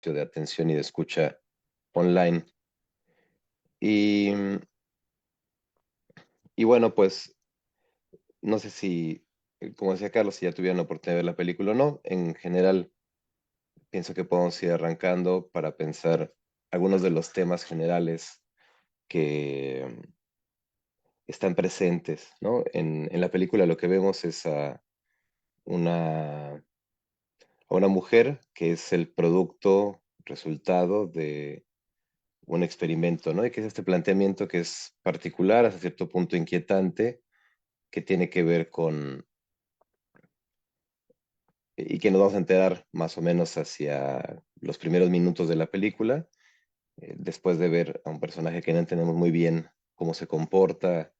de atención y de escucha online. Y, y bueno, pues no sé si, como decía Carlos, si ya tuvieron la oportunidad de ver la película o no. En general, pienso que podemos ir arrancando para pensar algunos de los temas generales que están presentes, ¿no? En la película lo que vemos es una, a una mujer que es el producto, resultado de un experimento, ¿no? Y que es este planteamiento que es particular, hasta cierto punto inquietante, que tiene que ver con, y que nos vamos a enterar más o menos hacia los primeros minutos de la película, después de ver a un personaje que no entendemos muy bien cómo se comporta,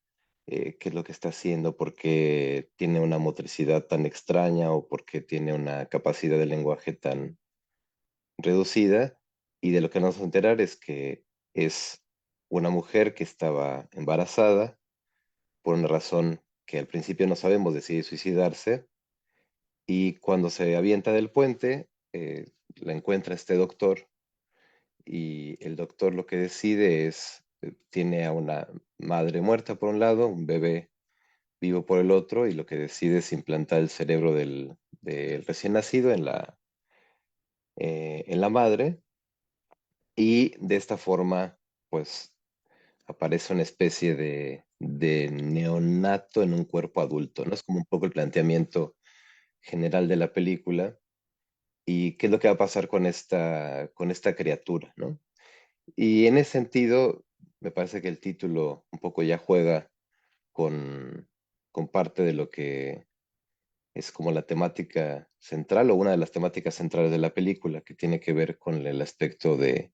qué es lo que está haciendo, por qué tiene una motricidad tan extraña o por qué tiene una capacidad de lenguaje tan reducida. Y de lo que nos vamos a enterar es que es una mujer que estaba embarazada por una razón que al principio no sabemos, decide suicidarse, y cuando se avienta del puente, la encuentra este doctor, y el doctor lo que decide es, tiene a una madre muerta por un lado, un bebé vivo por el otro, y lo que decide es implantar el cerebro del recién nacido en la madre, y de esta forma, pues aparece una especie de neonato en un cuerpo adulto, ¿no? Es como un poco el planteamiento general de la película y qué es lo que va a pasar con esta criatura, ¿no? Y en ese sentido, me parece que el título un poco ya juega con, con parte de lo que es como la temática central o una de las temáticas centrales de la película, que tiene que ver con el aspecto de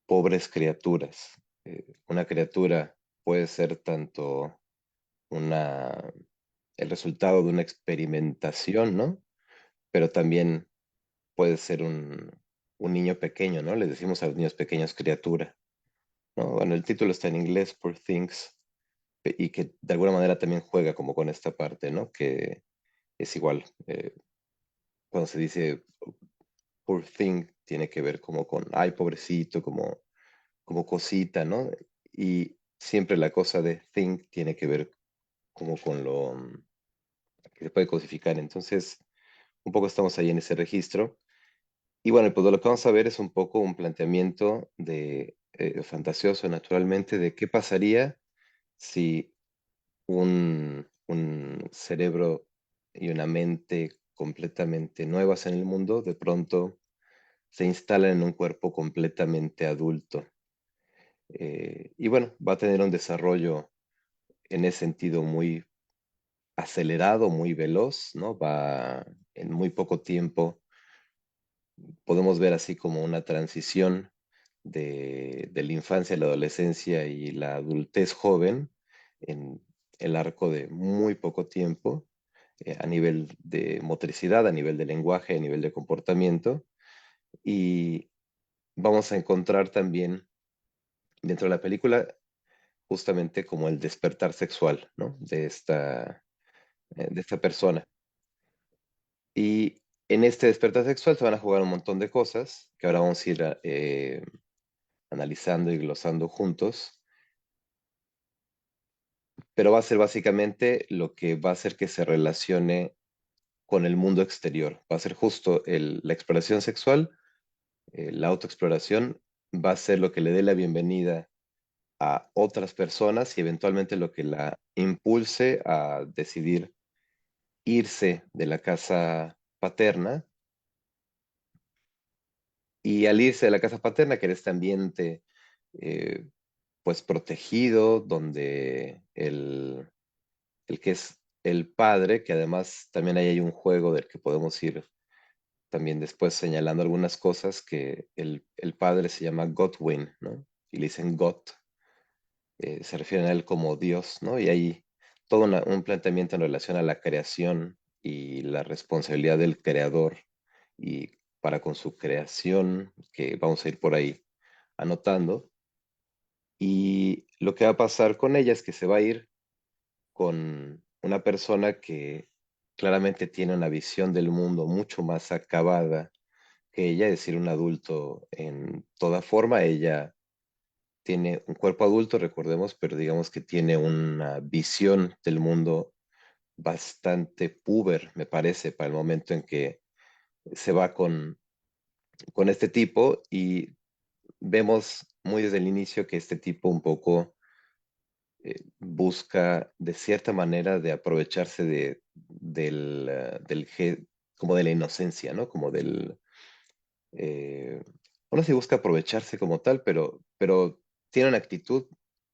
pobres criaturas. Una criatura puede ser tanto una, el resultado de una experimentación, ¿no? Pero también puede ser un niño pequeño, ¿no? Les decimos a los niños pequeños criatura, ¿no? Bueno, el título está en inglés, Poor Things, y que de alguna manera también juega como con esta parte, ¿no? Que es igual, cuando se dice Poor Thing, tiene que ver como con, ay, pobrecito, como cosita, ¿no? Y siempre la cosa de thing tiene que ver como con lo que se puede codificar. Entonces, un poco estamos ahí en ese registro. Y bueno, pues lo que vamos a ver es un poco un planteamiento de fantasioso, naturalmente, de qué pasaría si un cerebro y una mente completamente nuevas en el mundo de pronto se instalan en un cuerpo completamente adulto. Y bueno, va a tener un desarrollo en ese sentido muy acelerado, muy veloz, ¿no? Va en muy poco tiempo. Podemos ver así como una transición de la infancia, la adolescencia y la adultez joven en el arco de muy poco tiempo, a nivel de motricidad, a nivel de lenguaje, a nivel de comportamiento. Y vamos a encontrar también dentro de la película justamente como el despertar sexual, ¿no? De esta persona. Y en este despertar sexual se van a jugar un montón de cosas que ahora vamos a ir analizando y glosando juntos, pero va a ser básicamente lo que va a hacer que se relacione con el mundo exterior. Va a ser justo la exploración sexual, la autoexploración, va a ser lo que le dé la bienvenida a otras personas y eventualmente lo que la impulse a decidir irse de la casa paterna. Y al irse de la casa paterna, que era este ambiente eh, pues protegido, donde el que es el padre, que además también ahí hay un juego del que podemos ir también después señalando algunas cosas, que el padre se llama Godwin, ¿no? Y le dicen God, se refieren a él como Dios, ¿no? Y hay todo un planteamiento en relación a la creación y la responsabilidad del creador y para con su creación, que vamos a ir por ahí anotando. Y lo que va a pasar con ella es que se va a ir con una persona que claramente tiene una visión del mundo mucho más acabada que ella, es decir, un adulto en toda forma. Ella tiene un cuerpo adulto, recordemos, pero digamos que tiene una visión del mundo bastante puber, me parece, para el momento en que se va con este tipo, y vemos muy desde el inicio que este tipo un poco busca de cierta manera de aprovecharse como de la inocencia, ¿no? Como eh, no sé si busca aprovecharse como tal, pero tiene una actitud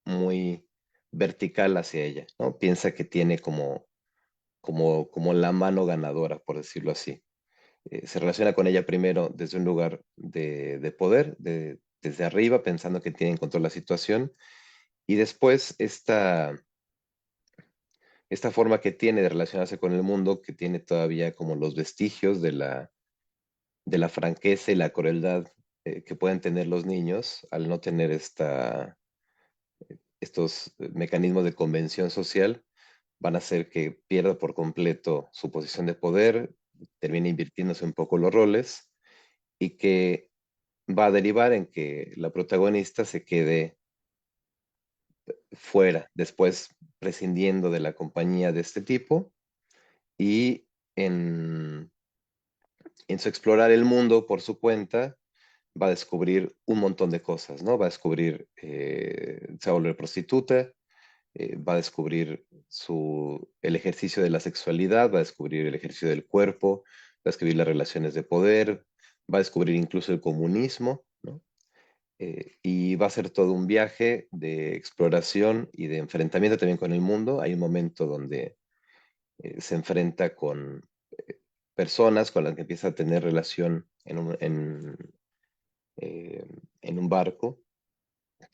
muy vertical hacia ella, ¿no? Piensa que tiene como la mano ganadora, por decirlo así. Se relaciona con ella primero desde un lugar de poder, desde arriba, pensando que tiene en control la situación, y después esta forma que tiene de relacionarse con el mundo, que tiene todavía como los vestigios de la franqueza y la crueldad que pueden tener los niños al no tener estos mecanismos de convención social, van a hacer que pierda por completo su posición de poder, termine invirtiéndose un poco los roles, y que va a derivar en que la protagonista se quede fuera, después prescindiendo de la compañía de este tipo, y en, en su explorar el mundo por su cuenta va a descubrir un montón de cosas, ¿no? Va a descubrir, se va a volver prostituta, va a descubrir el ejercicio de la sexualidad, va a descubrir el ejercicio del cuerpo, va a descubrir las relaciones de poder, va a descubrir incluso el comunismo, ¿no? Y va a ser todo un viaje de exploración y de enfrentamiento también con el mundo. Hay un momento donde se enfrenta con personas con las que empieza a tener relación eh, en un barco,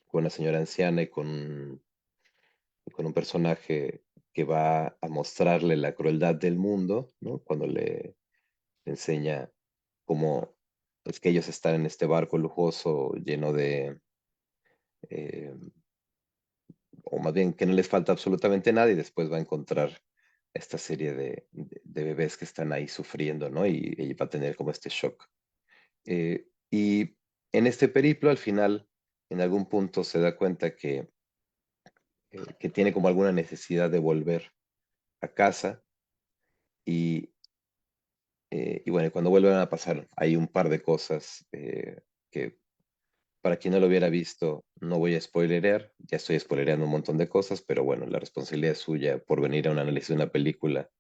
con una señora anciana y con un personaje que va a mostrarle la crueldad del mundo, ¿no? Cuando le enseña cómo es que ellos están en este barco lujoso lleno eh, o más bien que no les falta absolutamente nada, y después va a encontrar esta serie de bebés que están ahí sufriendo, ¿no? Y va a tener como este shock. Y en este periplo, al final, en algún punto se da cuenta que tiene como alguna necesidad de volver a casa, y, y bueno, cuando vuelven a pasar hay un par de cosas que para quien no lo hubiera visto no voy a spoilerear, ya estoy spoilereando un montón de cosas, pero bueno, la responsabilidad es suya por venir a un análisis de una película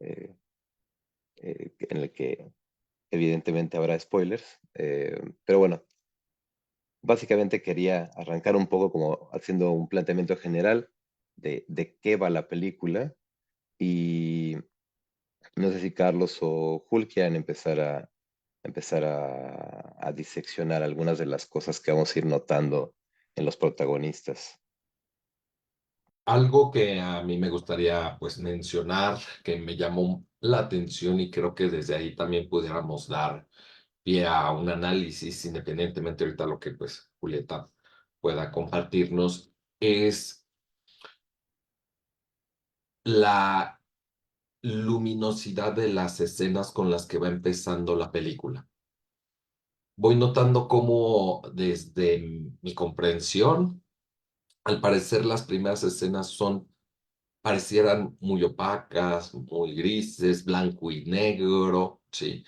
eh, en el que evidentemente habrá spoilers, pero bueno, básicamente quería arrancar un poco como haciendo un planteamiento general de qué va la película, y no sé si Carlos o Jul quieran empezar a diseccionar algunas de las cosas que vamos a ir notando en los protagonistas. Algo que a mí me gustaría pues mencionar, que me llamó la atención y creo que desde ahí también pudiéramos dar pie a un análisis, independientemente ahorita lo que pues Julieta pueda compartirnos, es la luminosidad de las escenas con las que va empezando la película. Voy notando cómo desde mi comprensión, al parecer las primeras escenas parecieran muy opacas, muy grises, blanco y negro, ¿sí?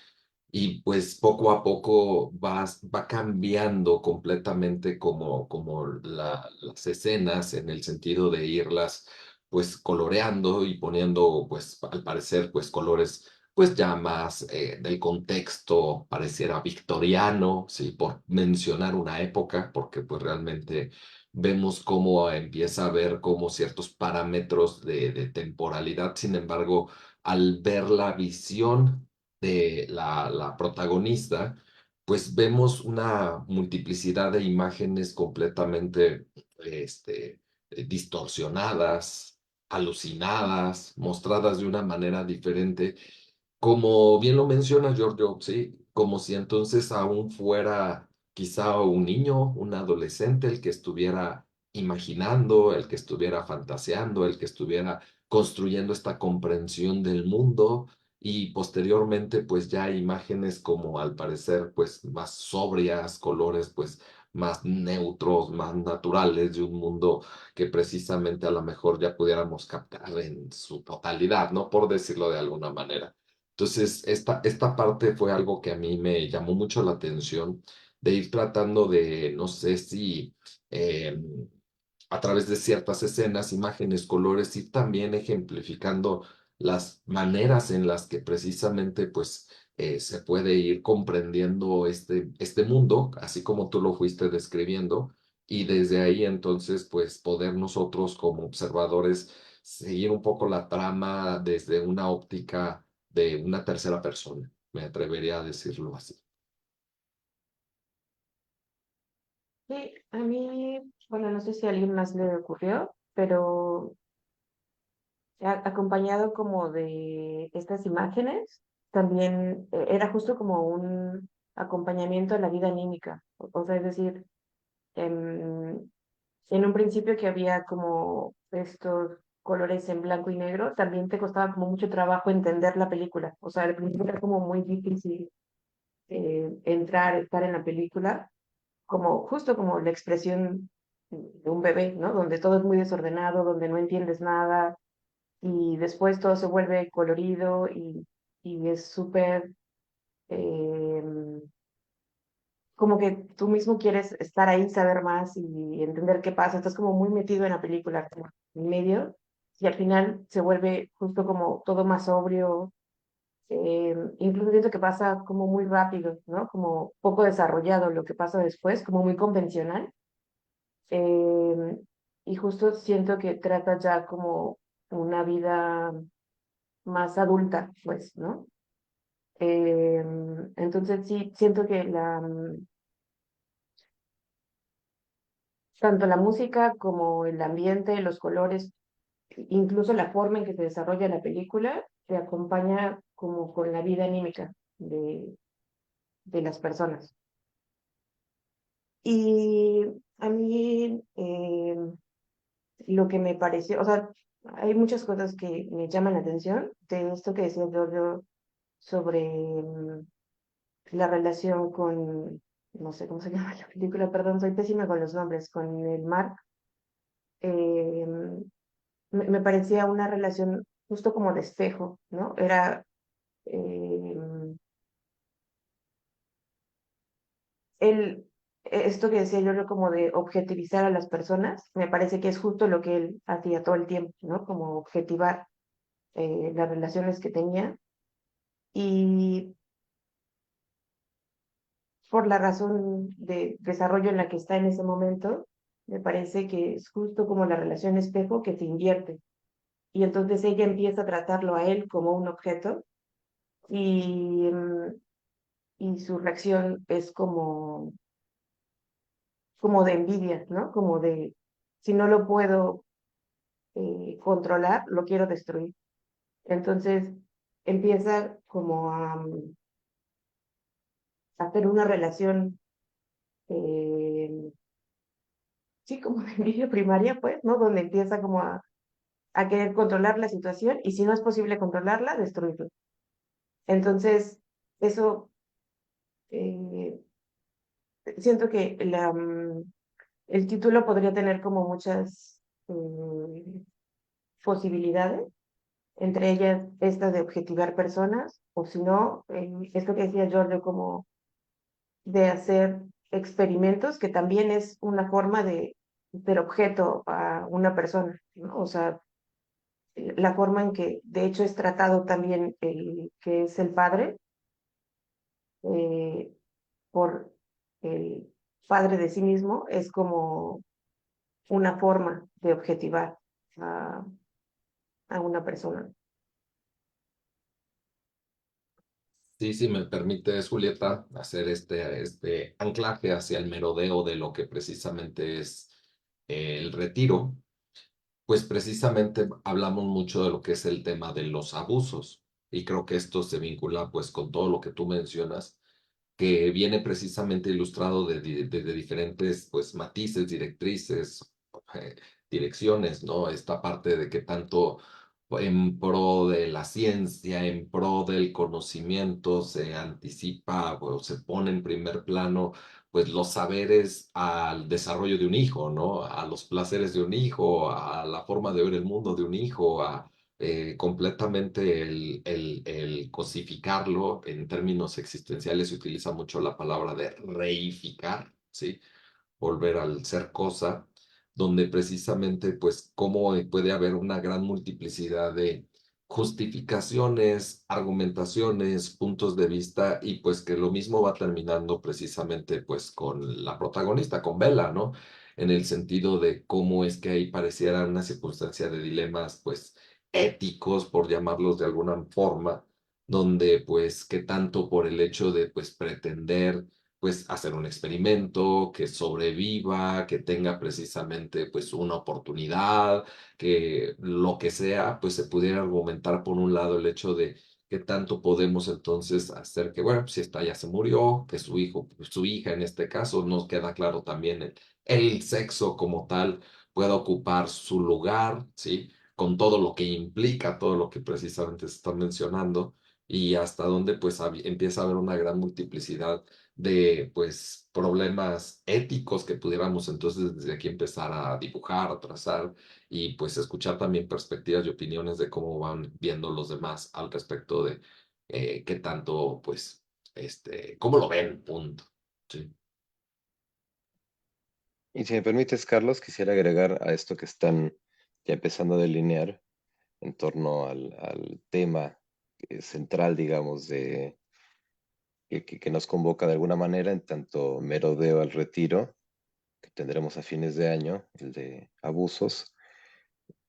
Y pues poco a poco va cambiando completamente como las escenas en el sentido de irlas pues coloreando y poniendo pues al parecer pues colores pues ya más del contexto pareciera victoriano, sí, por mencionar una época, porque pues realmente vemos cómo empieza a ver como ciertos parámetros de temporalidad, sin embargo, al ver la visión de la protagonista, pues vemos una multiplicidad de imágenes completamente distorsionadas, alucinadas, mostradas de una manera diferente, como bien lo menciona Giorgio, sí, como si entonces aún fuera quizá un niño, un adolescente el que estuviera imaginando, el que estuviera fantaseando, el que estuviera construyendo esta comprensión del mundo y posteriormente pues ya imágenes como al parecer pues más sobrias, colores pues más neutros, más naturales de un mundo que precisamente a lo mejor ya pudiéramos captar en su totalidad, ¿no? Por decirlo de alguna manera. Entonces, esta parte fue algo que a mí me llamó mucho la atención de ir tratando de, no sé si eh, a través de ciertas escenas, imágenes, colores, ir también ejemplificando las maneras en las que precisamente pues se puede ir comprendiendo este mundo, así como tú lo fuiste describiendo, y desde ahí entonces pues poder nosotros como observadores seguir un poco la trama desde una óptica de una tercera persona, me atrevería a decirlo así. Sí, a mí, bueno, no sé si a alguien más le ocurrió, pero acompañado como de estas imágenes, también era justo como un acompañamiento a la vida anímica. O sea, es decir, en, en un principio que había como estos colores en blanco y negro, también te costaba como mucho trabajo entender la película. O sea, al principio era como muy difícil entrar, estar en la película, como justo como la expresión de un bebé, ¿no? Donde todo es muy desordenado, donde no entiendes nada, y después todo se vuelve colorido y es súper, eh, como que tú mismo quieres estar ahí, saber más y entender qué pasa, estás como muy metido en la película, como en medio, y al final se vuelve justo como todo más sobrio, incluso siento que pasa como muy rápido, ¿no? Como poco desarrollado lo que pasa después, como muy convencional. eh, y justo siento que trata ya como una vida más adulta, pues, ¿no? Eh, entonces sí, siento que tanto la música como el ambiente, los colores, incluso la forma en que se desarrolla la película, te acompaña como con la vida anímica de las personas. Y a mí lo que me pareció, o sea, hay muchas cosas que me llaman la atención de esto que decía Giorgio sobre la relación con, no sé cómo se llama la película, perdón, soy pésima con los nombres, con el mar. eh, me parecía una relación justo como de espejo, ¿no? Era eh, el, esto que decía yo, como de objetivizar a las personas, me parece que es justo lo que él hacía todo el tiempo, ¿no? Como objetivar las relaciones que tenía y por la razón de desarrollo en la que está en ese momento, me parece que es justo como la relación espejo que se invierte. Y entonces ella empieza a tratarlo a él como un objeto y, y su reacción es como de envidia, ¿no? Como de, si no lo puedo controlar, lo quiero destruir. Entonces empieza como a hacer una relación, eh, sí, como de envidia primaria, pues, ¿no? Donde empieza como a querer controlar la situación y si no es posible controlarla, destruirla. Entonces, eso, eh, siento que el título podría tener como muchas posibilidades, entre ellas esta de objetivar personas, o si no, esto que decía Giorgio, como de hacer experimentos, que también es una forma de ser objeto a una persona, ¿no? O sea, la forma en que de hecho es tratado también el que es el padre, eh, por el padre de sí mismo, es como una forma de objetivar a, a una persona. Sí, sí, me permites, Julieta, hacer este anclaje hacia el merodeo de lo que precisamente es el retiro, pues precisamente hablamos mucho de lo que es el tema de los abusos y creo que esto se vincula pues con todo lo que tú mencionas, que viene precisamente ilustrado de diferentes pues matices, directrices, eh, direcciones, ¿no? Esta parte de que tanto en pro de la ciencia, en pro del conocimiento, se anticipa o se pone en primer plano pues los saberes al desarrollo de un hijo, ¿no? A los placeres de un hijo, a la forma de ver el mundo de un hijo, a completamente el cosificarlo en términos existenciales. Se utiliza mucho la palabra de reificar, ¿sí? Volver al ser cosa, donde precisamente pues cómo puede haber una gran multiplicidad de justificaciones, argumentaciones, puntos de vista y pues que lo mismo va terminando precisamente pues con la protagonista, con Bella, ¿no? En el sentido de cómo es que ahí pareciera una circunstancia de dilemas pues éticos, por llamarlos de alguna forma, donde pues que tanto por el hecho de pues pretender pues hacer un experimento, que sobreviva, que tenga precisamente pues una oportunidad, que lo que sea, pues se pudiera argumentar por un lado el hecho de que tanto podemos entonces hacer que, bueno, pues, si esta ya se murió, que su hijo, pues, su hija en este caso, nos queda claro también el sexo como tal pueda ocupar su lugar, ¿sí? Con todo lo que implica, todo lo que precisamente se está mencionando, y hasta donde pues empieza a haber una gran multiplicidad de pues problemas éticos que pudiéramos entonces desde aquí empezar a dibujar, a trazar y pues escuchar también perspectivas y opiniones de cómo van viendo los demás al respecto de qué tanto pues cómo lo ven, punto. Sí. Y si me permites, Carlos, quisiera agregar a esto que están ya empezando a delinear en torno al tema central, digamos, que nos convoca de alguna manera en tanto merodeo al retiro, que tendremos a fines de año, el de abusos.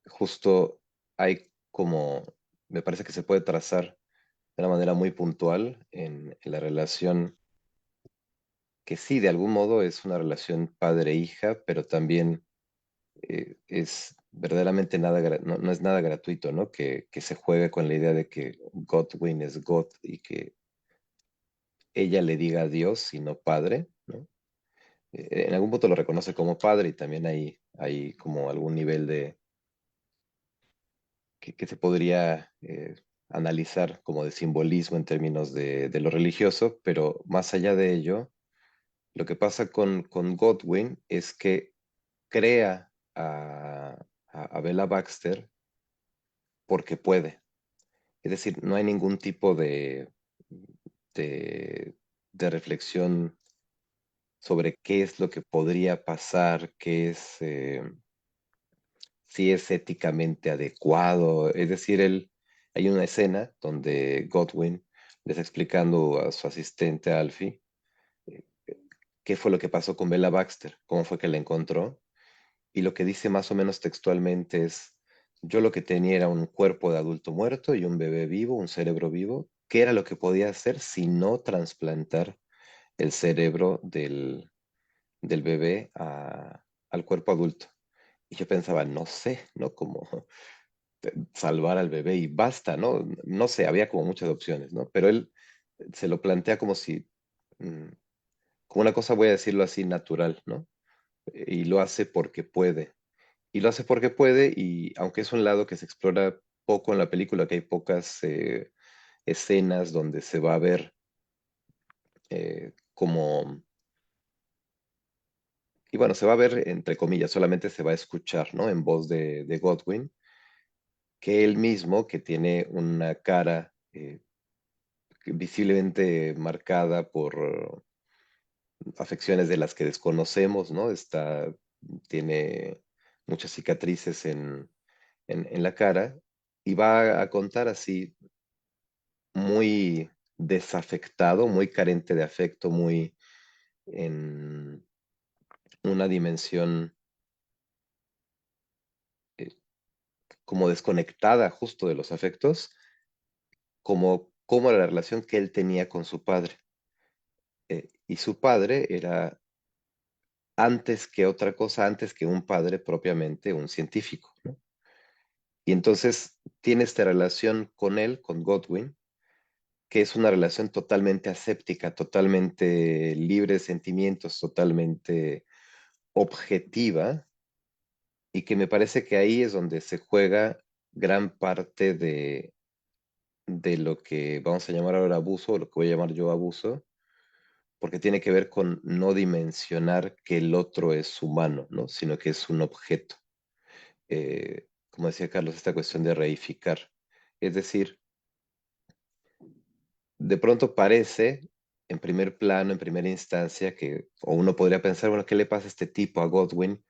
Justo hay como, me parece que se puede trazar de una manera muy puntual en la relación que sí, de algún modo es una relación padre-hija, pero también es verdaderamente no es nada gratuito, ¿no? Que se juegue con la idea de que Godwin es God y que ella le diga a Dios y no padre, ¿no? En algún punto lo reconoce como padre y también hay como algún nivel que se podría analizar como de simbolismo en términos de lo religioso, pero más allá de ello, lo que pasa con Godwin es que crea a Bella Baxter porque puede. Es decir, no hay ningún tipo de, de reflexión sobre qué es lo que podría pasar, si es éticamente adecuado. Es decir, hay una escena donde Godwin le está explicando a su asistente Alfie eh, qué fue lo que pasó con Bella Baxter, cómo fue que la encontró. Y lo que dice más o menos textualmente es, yo lo que tenía era un cuerpo de adulto muerto y un bebé vivo, un cerebro vivo. ¿Qué era lo que podía hacer si no trasplantar el cerebro del bebé al cuerpo adulto? Y yo pensaba, no sé, ¿no? Como salvar al bebé y basta, ¿no? No sé, había como muchas opciones, ¿no? Pero él se lo plantea como si, mm, como una cosa, voy a decirlo así, natural, ¿no? Y lo hace porque puede. Y lo hace porque puede, y aunque es un lado que se explora poco en la película, que hay pocas escenas donde se va a ver como, y bueno, se va a ver entre comillas, solamente se va a escuchar, ¿no? En voz de Godwin, que él mismo, que tiene una cara visiblemente marcada por afecciones de las que desconocemos, ¿no? Tiene muchas cicatrices en la cara y va a contar así muy desafectado, muy carente de afecto, muy en una dimensión eh, como desconectada justo de los afectos, como la relación que él tenía con su padre. Y su padre era antes que otra cosa, antes que un padre propiamente, un científico, ¿no? Y entonces tiene esta relación con él, con Godwin, que es una relación totalmente aséptica, totalmente libre de sentimientos, totalmente objetiva, y que me parece que ahí es donde se juega gran parte de lo que vamos a llamar ahora abuso, o lo que voy a llamar yo abuso, porque tiene que ver con no dimensionar que el otro es humano, ¿no? Sino que es un objeto. Como decía Carlos, esta cuestión de reificar. Es decir, de pronto parece en primer plano, en primera instancia, que, o uno podría pensar, bueno, ¿qué le pasa a este tipo, a Godwin,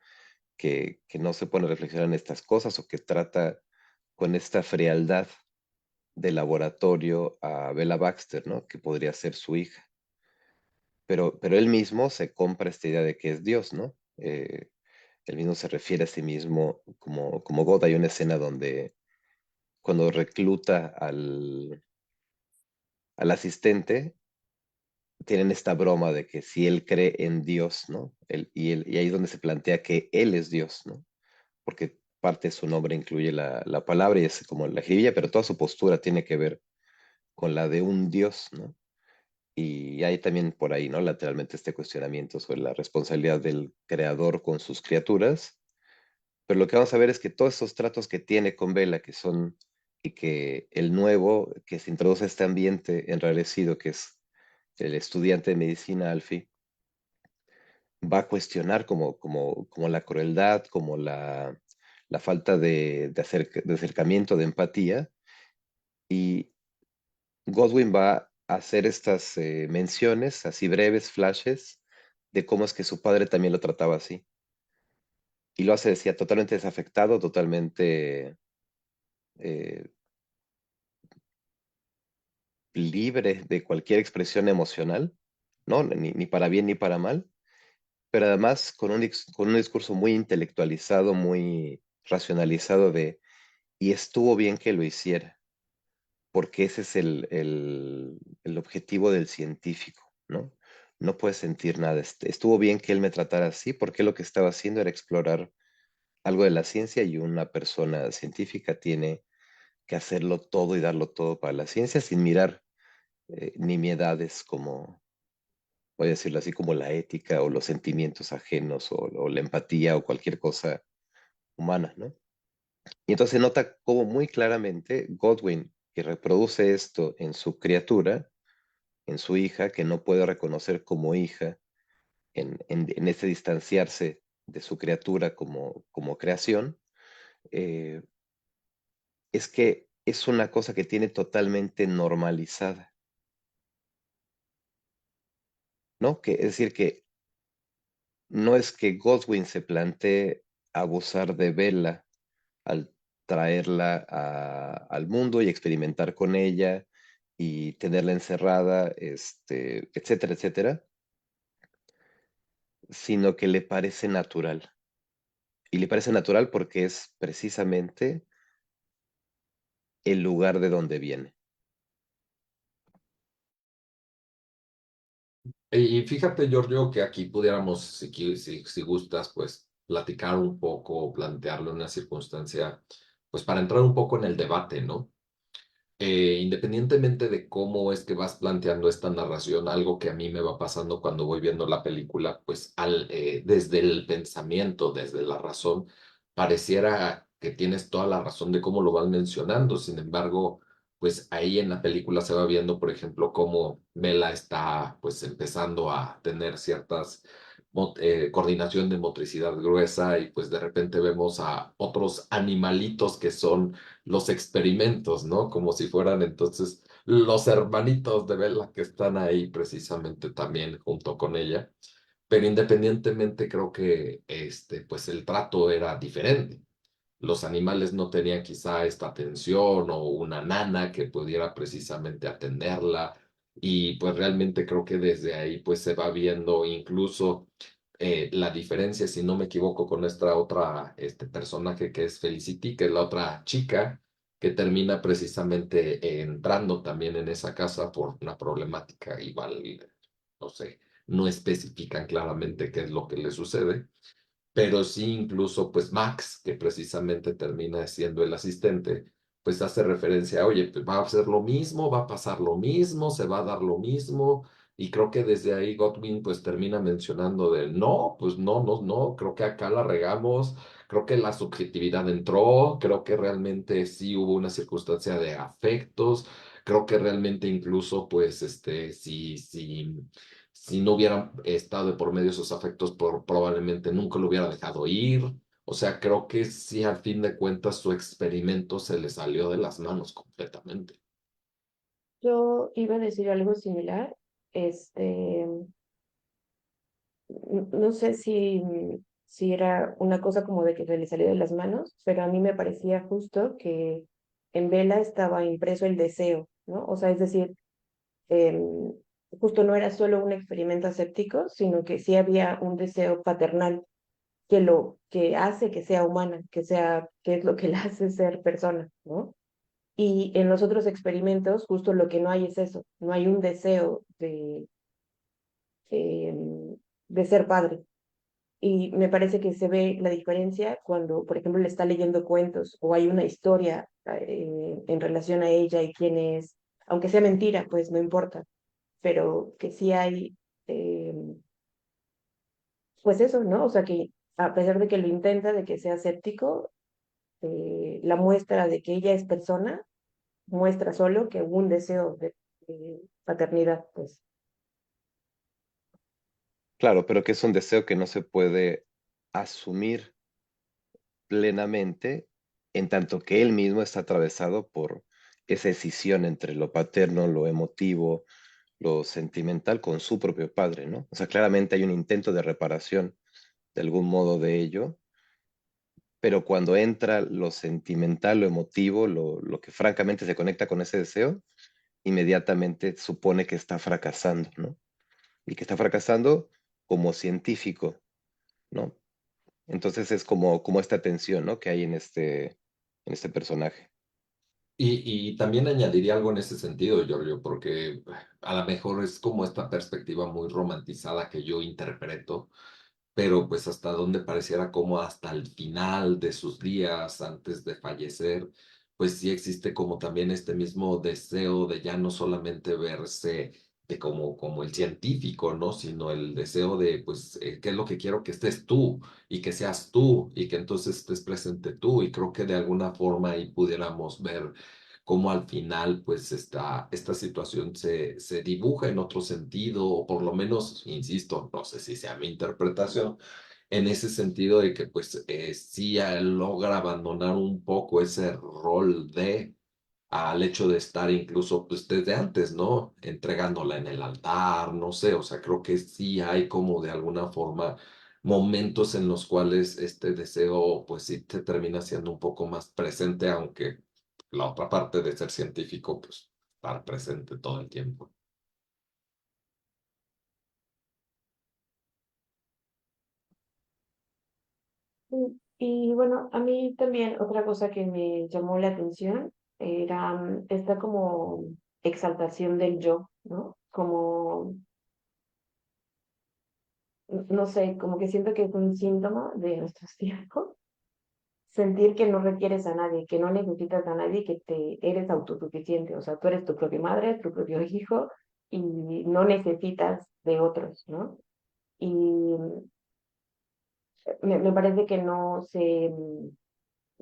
que no se pone a reflexionar en estas cosas o que trata con esta frialdad de laboratorio a Bella Baxter, ¿no? Que podría ser su hija. Pero él mismo se compra esta idea de que es Dios, ¿no? Él mismo se refiere a sí mismo como God. Hay una escena donde cuando recluta al asistente, tienen esta broma de que si él cree en Dios, ¿no? Y ahí es donde se plantea que él es Dios, ¿no? Porque parte de su nombre incluye la palabra y es como la jiribilla, pero toda su postura tiene que ver con la de un Dios, ¿no? Y hay también por ahí, ¿no? Lateralmente este cuestionamiento sobre la responsabilidad del creador con sus criaturas. Pero lo que vamos a ver es que todos esos tratos que tiene con Bella, que son, y que el nuevo, que se introduce a este ambiente enrarecido, que es el estudiante de medicina, Alfie, va a cuestionar como la crueldad, como la falta de acercamiento, de empatía, y Godwin va a hacer estas menciones, así breves, flashes, de cómo es que su padre también lo trataba así. Y lo hace, decía, totalmente desafectado, totalmente eh, libre de cualquier expresión emocional, ¿no? Ni para bien ni para mal, pero además con un discurso muy intelectualizado, muy racionalizado y estuvo bien que lo hiciera, porque ese es el objetivo del científico, ¿no? No puedes sentir nada. Estuvo bien que él me tratara así, porque lo que estaba haciendo era explorar algo de la ciencia y una persona científica tiene que hacerlo todo y darlo todo para la ciencia sin mirar nimiedades como, voy a decirlo así, como la ética o los sentimientos ajenos o la empatía o cualquier cosa humana, ¿no? Y entonces se nota como muy claramente Godwin, que reproduce esto en su criatura, en su hija, que no puede reconocer como hija, en ese distanciarse de su criatura como creación, eh, es que es una cosa que tiene totalmente normalizada, ¿no? Que, es decir, que no es que Godwin se plantee abusar de Bella al traerla al mundo y experimentar con ella y tenerla encerrada, etcétera, etcétera, sino que le parece natural. Y le parece natural porque es precisamente el lugar de donde viene. Y fíjate, Giorgio, que aquí pudiéramos, si gustas, pues platicar un poco, plantearlo en una circunstancia, pues para entrar un poco en el debate, ¿no? Independientemente de cómo es que vas planteando esta narración, algo que a mí me va pasando cuando voy viendo la película, pues desde el pensamiento, desde la razón, pareciera que tienes toda la razón de cómo lo vas mencionando. Sin embargo, pues ahí en la película se va viendo, por ejemplo, cómo Mela está pues empezando a tener ciertas coordinación de motricidad gruesa y pues de repente vemos a otros animalitos que son los experimentos, ¿no? Como si fueran entonces los hermanitos de Bella que están ahí precisamente también junto con ella. Pero independientemente creo que pues el trato era diferente. Los animales no tenían quizá esta atención o una nana que pudiera precisamente atenderla. Y pues realmente creo que desde ahí pues se va viendo incluso la diferencia, si no me equivoco, con esta otra personaje que es Felicity, que es la otra chica que termina precisamente entrando también en esa casa por una problemática igual, no sé, no especifican claramente qué es lo que le sucede, pero sí incluso pues Max, que precisamente termina siendo el asistente, pues hace referencia, oye, pues va a ser lo mismo, va a pasar lo mismo, se va a dar lo mismo, Y creo que desde ahí Godwin pues termina mencionando de no, pues no, creo que acá la regamos, creo que la subjetividad entró, creo que realmente sí hubo una circunstancia de afectos, creo que realmente incluso pues si no hubieran estado de por medio esos afectos, probablemente nunca lo hubiera dejado ir. O sea, creo que sí, al fin de cuentas, su experimento se le salió de las manos completamente. Yo iba a decir algo similar. Este, no sé si era una cosa como de que se le salió de las manos, pero a mí me parecía justo que en Vela estaba impreso el deseo, ¿no? O sea, es decir, em, justo no era solo un experimento aséptico, sino que sí había un deseo paternal que hace que sea humana, que es lo que la hace ser persona, ¿no? Y en los otros experimentos, justo lo que no hay es eso, no hay un deseo de ser padre. Y me parece que se ve la diferencia cuando, por ejemplo, le está leyendo cuentos o hay una historia en relación a ella y quién es, aunque sea mentira, pues no importa, pero que sí hay, eh, pues eso, ¿no? O sea, que a pesar de que lo intenta, de que sea escéptico, la muestra de que ella es persona muestra solo que hubo un deseo de paternidad, pues. Claro, pero que es un deseo que no se puede asumir plenamente, en tanto que él mismo está atravesado por esa escisión entre lo paterno, lo emotivo, lo sentimental con su propio padre, ¿no? O sea, claramente hay un intento de reparación de algún modo de ello, pero cuando entra lo sentimental, lo emotivo, lo que francamente se conecta con ese deseo, inmediatamente supone que está fracasando, ¿no? Y que está fracasando como científico, ¿no? Entonces es como esta tensión, ¿no? Que hay en este personaje. Y también añadiría algo en ese sentido, Giorgio, porque a lo mejor es como esta perspectiva muy romantizada que yo interpreto, pero pues hasta donde pareciera como hasta el final de sus días, antes de fallecer, pues sí existe como también este mismo deseo de ya no solamente verse de como el científico, ¿no? Sino el deseo de, pues, ¿qué es lo que quiero? Que estés tú y que seas tú y que entonces estés presente tú. Y creo que de alguna forma ahí pudiéramos ver cómo al final, pues, esta situación se dibuja en otro sentido, o por lo menos, insisto, no sé si sea mi interpretación, en ese sentido de que pues sí logra abandonar un poco ese rol al hecho de estar incluso pues desde antes, ¿no? Entregándola en el altar, no sé, o sea, creo que sí hay como de alguna forma momentos en los cuales este deseo pues sí te termina siendo un poco más presente, aunque la otra parte de ser científico pues estar presente todo el tiempo. Y bueno, a mí también otra cosa que me llamó la atención era esta como exaltación del yo, ¿no? Como, no sé, como que siento que es un síntoma de nuestros tiempos, sentir que no requieres a nadie, que no necesitas a nadie, que te eres autosuficiente, o sea, tú eres tu propia madre, tu propio hijo y no necesitas de otros, ¿no? Y me parece que no se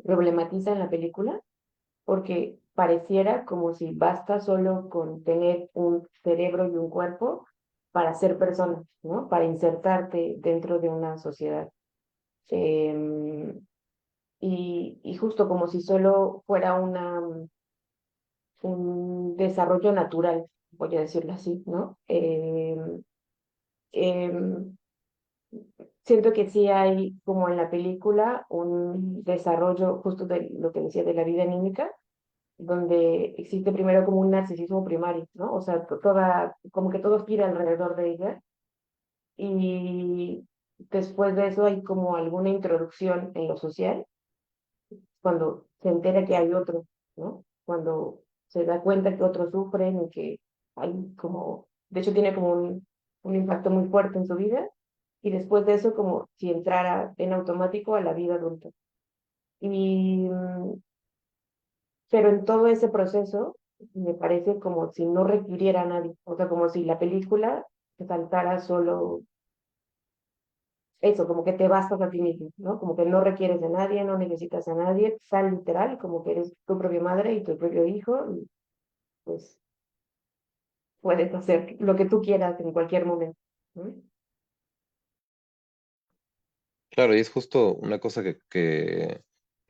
problematiza en la película porque pareciera como si basta solo con tener un cerebro y un cuerpo para ser persona, ¿no? Para insertarte dentro de una sociedad. Eh, y justo como si solo fuera un desarrollo natural, voy a decirlo así, ¿no? Em, Siento que sí hay, como en la película, un desarrollo justo de lo que decía de la vida anímica, donde existe primero como un narcisismo primario, ¿no? O sea, como que todo gira alrededor de ella y después de eso hay como alguna introducción en lo social, cuando se entera que hay otro, ¿no? Cuando se da cuenta que otros sufren y que hay como, de hecho tiene como un impacto muy fuerte en su vida y después de eso como si entrara en automático a la vida adulta. Y, pero en todo ese proceso me parece como si no requiriera a nadie, o sea, como si la película te saltara solo eso, como que te bastas a ti mismo, ¿no? Como que no requieres de nadie, no necesitas a nadie, tal literal, como que eres tu propia madre y tu propio hijo, y pues puedes hacer lo que tú quieras en cualquier momento, ¿no? Claro, y es justo una cosa que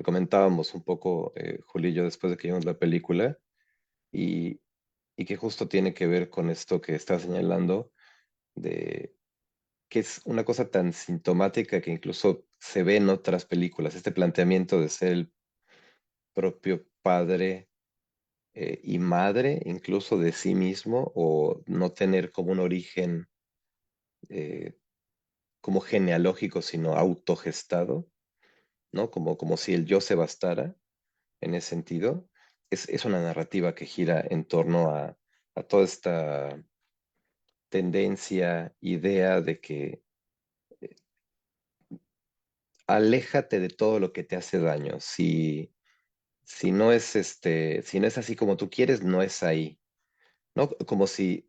comentábamos un poco, Juli y yo, después de que vimos la película, y, y que justo tiene que ver con esto que está señalando, de que es una cosa tan sintomática que incluso se ve en otras películas, este planteamiento de ser el propio padre y madre, incluso de sí mismo, o no tener como un origen eh, como genealógico, sino autogestado, ¿no? Como si el yo se bastara en ese sentido. Es una narrativa que gira en torno a toda esta tendencia, idea de que aléjate de todo lo que te hace daño. Si no es si no es así como tú quieres, no es ahí, ¿no? Como si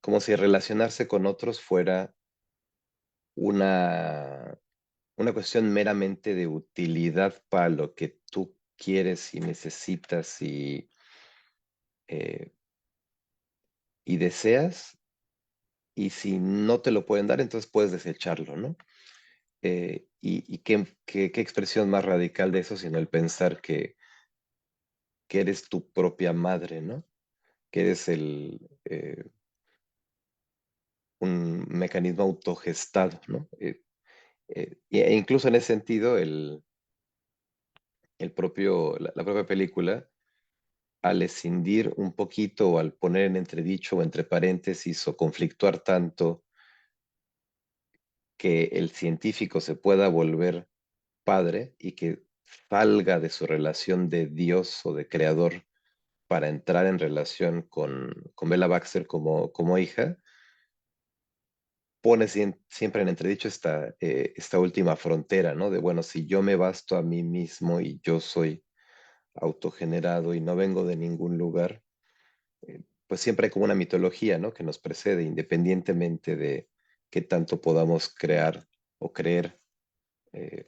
relacionarse con otros fuera una, una cuestión meramente de utilidad para lo que tú quieres y necesitas eh, y deseas, y si no te lo pueden dar, entonces puedes desecharlo, ¿no? Y qué expresión más radical de eso, sino el pensar que eres tu propia madre, ¿no? Que eres un mecanismo autogestado, ¿no? E incluso en ese sentido, la propia película, al escindir un poquito o al poner en entredicho o entre paréntesis o conflictuar tanto que el científico se pueda volver padre y que salga de su relación de Dios o de creador para entrar en relación con Bella Baxter como hija, pone siempre en entredicho esta última frontera, ¿no? De, bueno, si yo me basto a mí mismo y yo soy autogenerado y no vengo de ningún lugar, pues siempre hay como una mitología, ¿no? Que nos precede, independientemente de qué tanto podamos crear o creer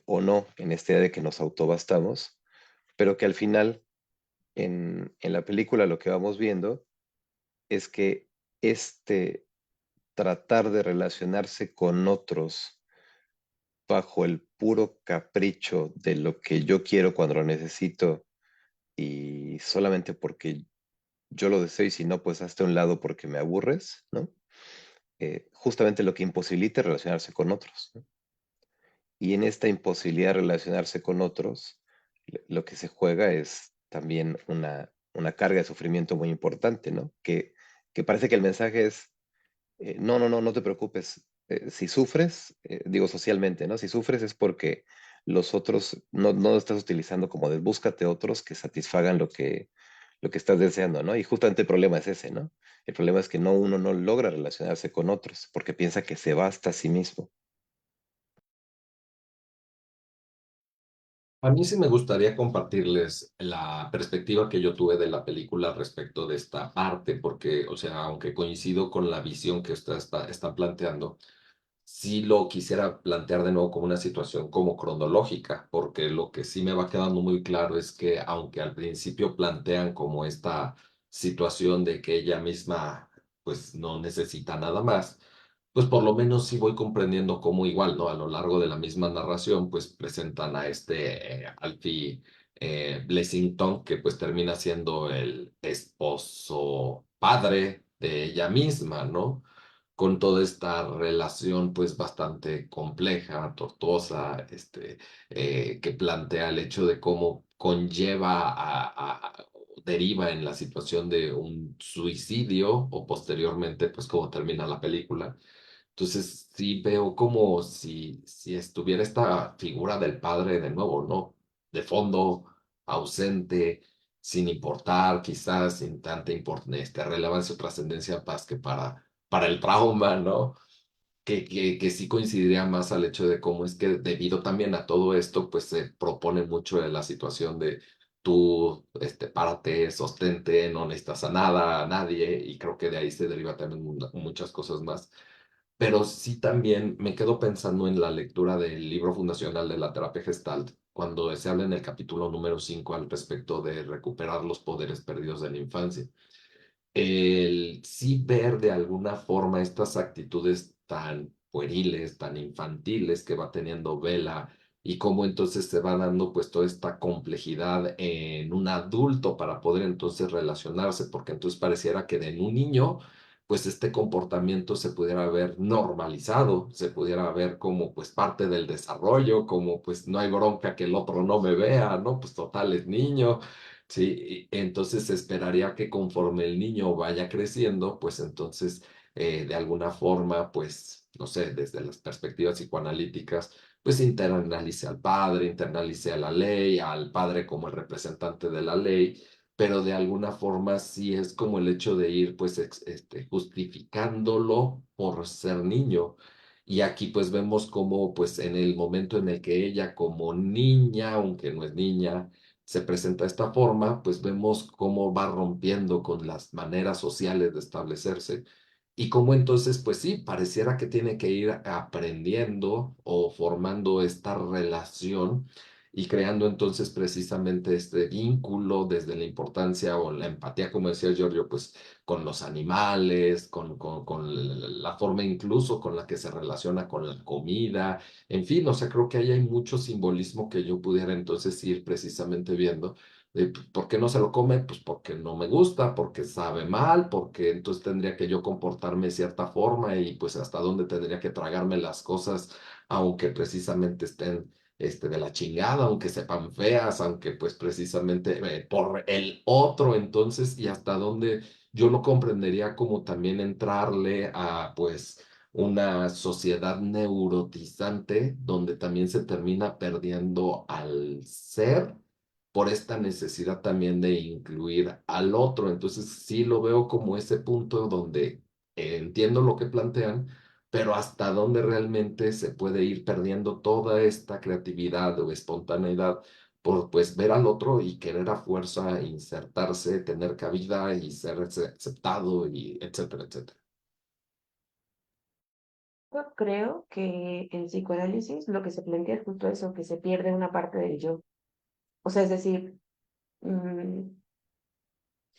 o no en esta idea de que nos autobastamos, pero que al final en la película lo que vamos viendo es que este tratar de relacionarse con otros bajo el puro capricho de lo que yo quiero cuando lo necesito y solamente porque yo lo deseo y si no, pues hazte a un lado porque me aburres, ¿no? Justamente lo que imposibilita es relacionarse con otros, ¿no? Y en esta imposibilidad de relacionarse con otros, lo que se juega es también una carga de sufrimiento muy importante, ¿no? Que parece que el mensaje es, no, no, no, no te preocupes. Si sufres, digo socialmente, ¿no? Si sufres es porque los otros no lo estás utilizando como de búscate otros que satisfagan lo que estás deseando, ¿no? Y justamente el problema es ese, ¿no? El problema es que uno no logra relacionarse con otros porque piensa que se basta a sí mismo. A mí sí me gustaría compartirles la perspectiva que yo tuve de la película respecto de esta parte, porque, o sea, aunque coincido con la visión que usted está planteando, sí lo quisiera plantear de nuevo como una situación como cronológica, porque lo que sí me va quedando muy claro es que aunque al principio plantean como esta situación de que ella misma pues no necesita nada más, pues por lo menos sí voy comprendiendo cómo igual, ¿no? A lo largo de la misma narración, pues presentan a este Alfie Blessington, que pues termina siendo el esposo padre de ella misma, ¿no? Con toda esta relación pues bastante compleja, tortuosa, que plantea el hecho de cómo conlleva deriva en la situación de un suicidio o posteriormente pues cómo termina la película. Entonces sí veo como si estuviera esta figura del padre de nuevo, ¿no? De fondo, ausente, sin importar, quizás sin tanta relevancia o trascendencia más que para el trauma, ¿no? Que sí coincidiría más al hecho de cómo es que debido también a todo esto, pues se propone mucho la situación tú, párate, sostente, no necesitas a nada, a nadie, y creo que de ahí se deriva también muchas cosas más. Pero sí también me quedo pensando en la lectura del libro fundacional de la terapia Gestalt, cuando se habla en el capítulo número 5 al respecto de recuperar los poderes perdidos de la infancia. El sí ver de alguna forma estas actitudes tan pueriles, tan infantiles que va teniendo Bella y cómo entonces se va dando pues toda esta complejidad en un adulto para poder entonces relacionarse, porque entonces pareciera que en un niño pues este comportamiento se pudiera ver normalizado, se pudiera ver como pues parte del desarrollo, como pues no hay bronca que el otro no me vea, ¿no? Pues total es niño. Sí, y entonces se esperaría que conforme el niño vaya creciendo, pues entonces de alguna forma, pues, no sé, desde las perspectivas psicoanalíticas, pues internalice al padre, internalice a la ley, al padre como el representante de la ley, pero de alguna forma sí es como el hecho de ir pues justificándolo por ser niño. Y aquí pues vemos como pues en el momento en el que ella como niña, aunque no es niña, se presenta de esta forma, pues vemos cómo va rompiendo con las maneras sociales de establecerse y cómo entonces, pues sí, pareciera que tiene que ir aprendiendo o formando esta relación y creando entonces precisamente este vínculo desde la importancia o la empatía, como decía Giorgio, pues con los animales, con la forma incluso con la que se relaciona con la comida, en fin, o sea, creo que ahí hay mucho simbolismo que yo pudiera entonces ir precisamente viendo. ¿Por qué no se lo come? Pues porque no me gusta, porque sabe mal, porque entonces tendría que yo comportarme de cierta forma y pues hasta dónde tendría que tragarme las cosas, aunque precisamente estén de la chingada, aunque sepan feas, aunque pues precisamente por el otro entonces y hasta dónde yo lo comprendería como también entrarle a pues una sociedad neurotizante donde también se termina perdiendo al ser por esta necesidad también de incluir al otro. Entonces sí lo veo como ese punto donde entiendo lo que plantean, pero hasta dónde realmente se puede ir perdiendo toda esta creatividad o espontaneidad por pues ver al otro y querer a fuerza insertarse, tener cabida y ser aceptado y etcétera, etcétera. Yo creo que en psicoanálisis lo que se plantea es justo eso, que se pierde una parte del yo. O sea, es decir, mm,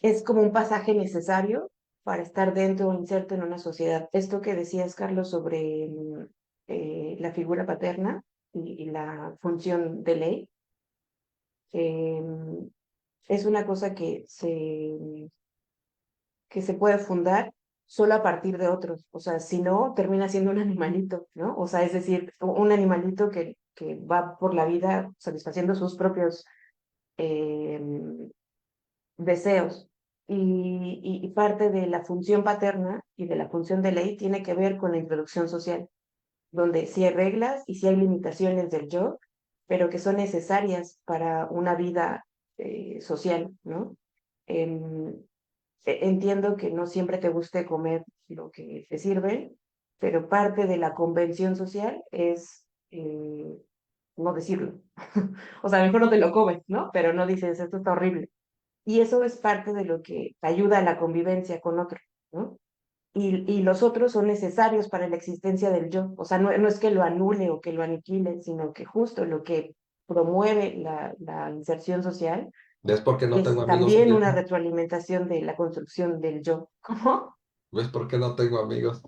es como un pasaje necesario para estar dentro o inserto en una sociedad. Esto que decías, Carlos, sobre la figura paterna y la función de ley, eh, es una cosa que se puede fundar solo a partir de otros. O sea, si no, termina siendo un animalito, ¿no? O sea, es decir, un animalito que va por la vida satisfaciendo sus propios eh, deseos. Y parte de la función paterna y de la función de ley tiene que ver con la introducción social, donde sí hay reglas y sí hay limitaciones del yo, pero que son necesarias para una vida social, ¿no? Em, entiendo que no siempre te guste comer lo que te sirven, pero parte de la convención social es no decirlo. O sea, a lo mejor no te lo comes, ¿no? Pero no dices, esto está horrible. Y eso es parte de lo que ayuda a la convivencia con otro, ¿no? Y los otros son necesarios para la existencia del yo. O sea, no es que lo anule o que lo aniquile, sino que justo lo que promueve la inserción social ¿Ves por qué no tengo es amigos, también una Angélica? retroalimentación de la construcción del yo. ¿Cómo? ¿Ves por qué no tengo amigos?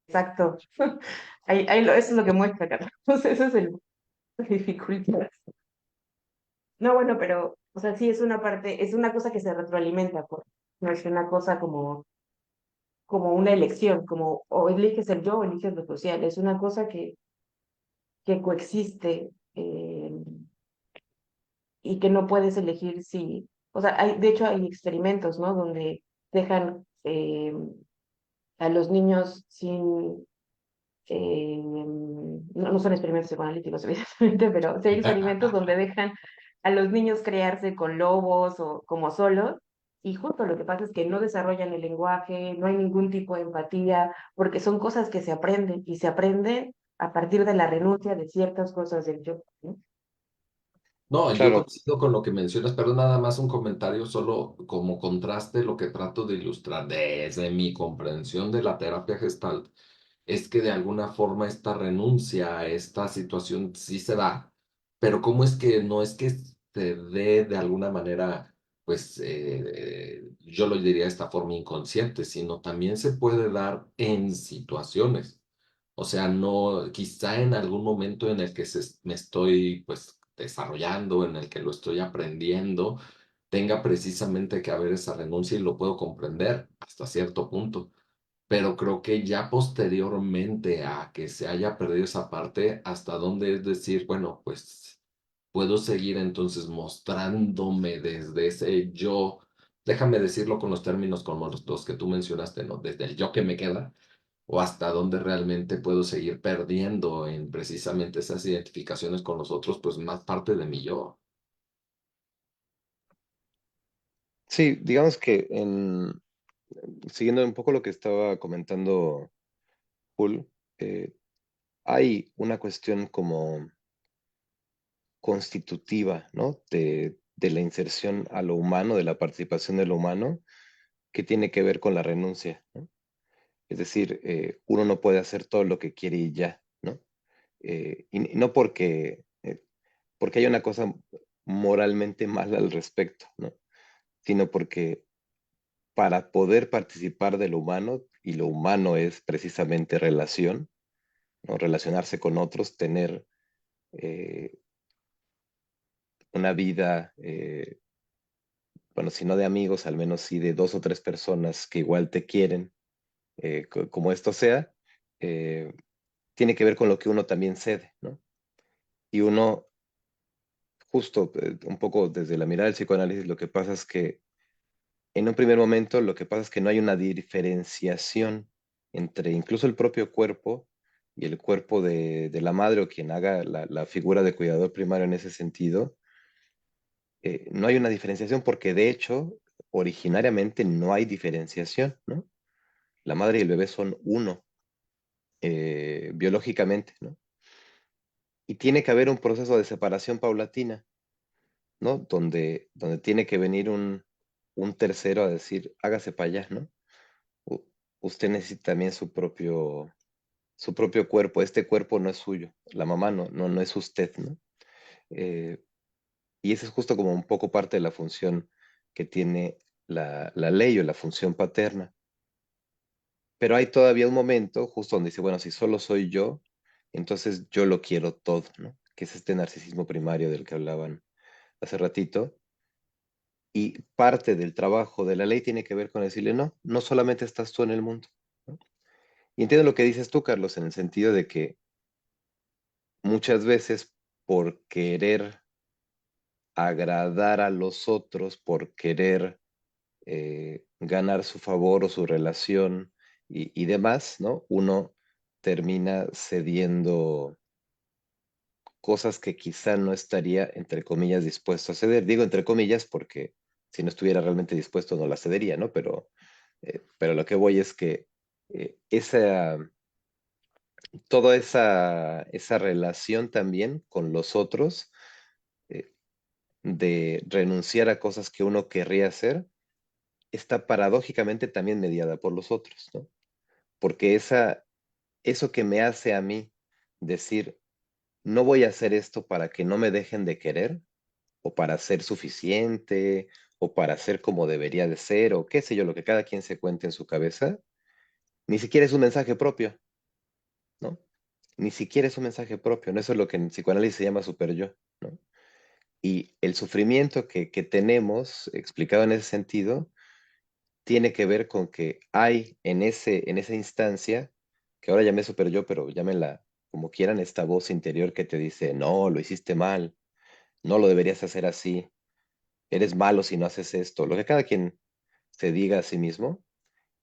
Exacto. Eso es lo que muestra, Carlos. Esa es la dificultad. No, bueno, pero, o sea, sí es una parte, es una cosa que se retroalimenta, pues. No es una cosa como una elección, como o eliges el yo o eliges lo social. Es una cosa que coexiste y que no puedes elegir si, o sea, de hecho hay experimentos, ¿no? Donde dejan a los niños sin, no son experimentos psicoanalíticos, evidentemente, pero sí hay experimentos donde dejan a los niños crearse con lobos o como solos, y justo lo que pasa es que no desarrollan el lenguaje, no hay ningún tipo de empatía, porque son cosas que se aprenden, y se aprenden a partir de la renuncia de ciertas cosas del yo, ¿no? No, yo Claro, coincido con lo que mencionas, pero nada más un comentario solo como contraste, lo que trato de ilustrar desde mi comprensión de la terapia Gestalt es que de alguna forma esta renuncia a esta situación sí se da, pero cómo es que no es que se dé de alguna manera, pues yo lo diría de esta forma inconsciente, sino también se puede dar en situaciones. O sea, no, quizá en algún momento en el que me estoy pues desarrollando, en el que lo estoy aprendiendo, tenga precisamente que haber esa renuncia y lo puedo comprender hasta cierto punto. Pero creo que ya posteriormente a que se haya perdido esa parte, hasta dónde es decir, bueno, pues puedo seguir entonces mostrándome desde ese yo, déjame decirlo con los términos como los que tú mencionaste, ¿no? Desde el yo que me queda o hasta dónde realmente puedo seguir perdiendo en precisamente esas identificaciones con los otros, pues más parte de mi yo. sí, digamos que siguiendo un poco lo que estaba comentando Paul, eh, hay una cuestión como constitutiva, ¿no? De la inserción a lo humano, de la participación de lo humano, que tiene que ver con la renuncia, ¿no? Es decir, uno no puede hacer todo lo que quiere y ya, ¿no? Y no porque hay una cosa moralmente mala al respecto, ¿no? Sino porque para poder participar de lo humano, y lo humano es precisamente relación, ¿no? Relacionarse con otros, tener eh, una vida, bueno, si no de amigos, al menos sí de dos o tres personas que igual te quieren, como esto sea, eh, tiene que ver con lo que uno también cede, ¿no? Y uno, justo un poco desde la mirada del psicoanálisis, lo que pasa es que en un primer momento lo que pasa es que no hay una diferenciación entre incluso el propio cuerpo y el cuerpo de la madre o quien haga la figura de cuidador primario en ese sentido. No hay una diferenciación porque de hecho originariamente no hay diferenciación, ¿no? La madre y el bebé son uno biológicamente, ¿no? Y tiene que haber un proceso de separación paulatina, ¿no? Donde tiene que venir un tercero a decir, hágase para allá, ¿no? U- Usted necesita también su propio cuerpo. Este cuerpo no es suyo. La mamá no es usted, ¿no? Eh, y esa es justo como un poco parte de la función que tiene la ley o la función paterna. Pero hay todavía un momento justo donde dice, bueno, si solo soy yo, entonces yo lo quiero todo, ¿no? Que es este narcisismo primario del que hablaban hace ratito. Y parte del trabajo de la ley tiene que ver con decirle, no, no solamente estás tú en el mundo, ¿no? Y entiendo lo que dices tú, Carlos, en el sentido de que muchas veces por querer agradar a los otros, por querer ganar su favor o su relación y demás, ¿no? Uno termina cediendo cosas que quizá no estaría, entre comillas, dispuesto a ceder. Digo entre comillas porque si no estuviera realmente dispuesto no la cedería, ¿no? Pero lo que voy es que esa, toda esa relación también con los otros, eh, de renunciar a cosas que uno querría hacer, está paradójicamente también mediada por los otros, ¿no? Porque eso que me hace a mí decir, no voy a hacer esto para que no me dejen de querer, o para ser suficiente, o para ser como debería de ser, o qué sé yo, lo que cada quien se cuente en su cabeza, ni siquiera es un mensaje propio, ¿no? Ni siquiera es un mensaje propio, ¿no? Eso es lo que en psicoanálisis se llama superyo, ¿no? Y el sufrimiento que tenemos, explicado en ese sentido, tiene que ver con que hay en esa instancia, que ahora llamé super yo, pero llámenla como quieran, esta voz interior que te dice, no, lo hiciste mal, no lo deberías hacer así, eres malo si no haces esto, lo que cada quien se diga a sí mismo,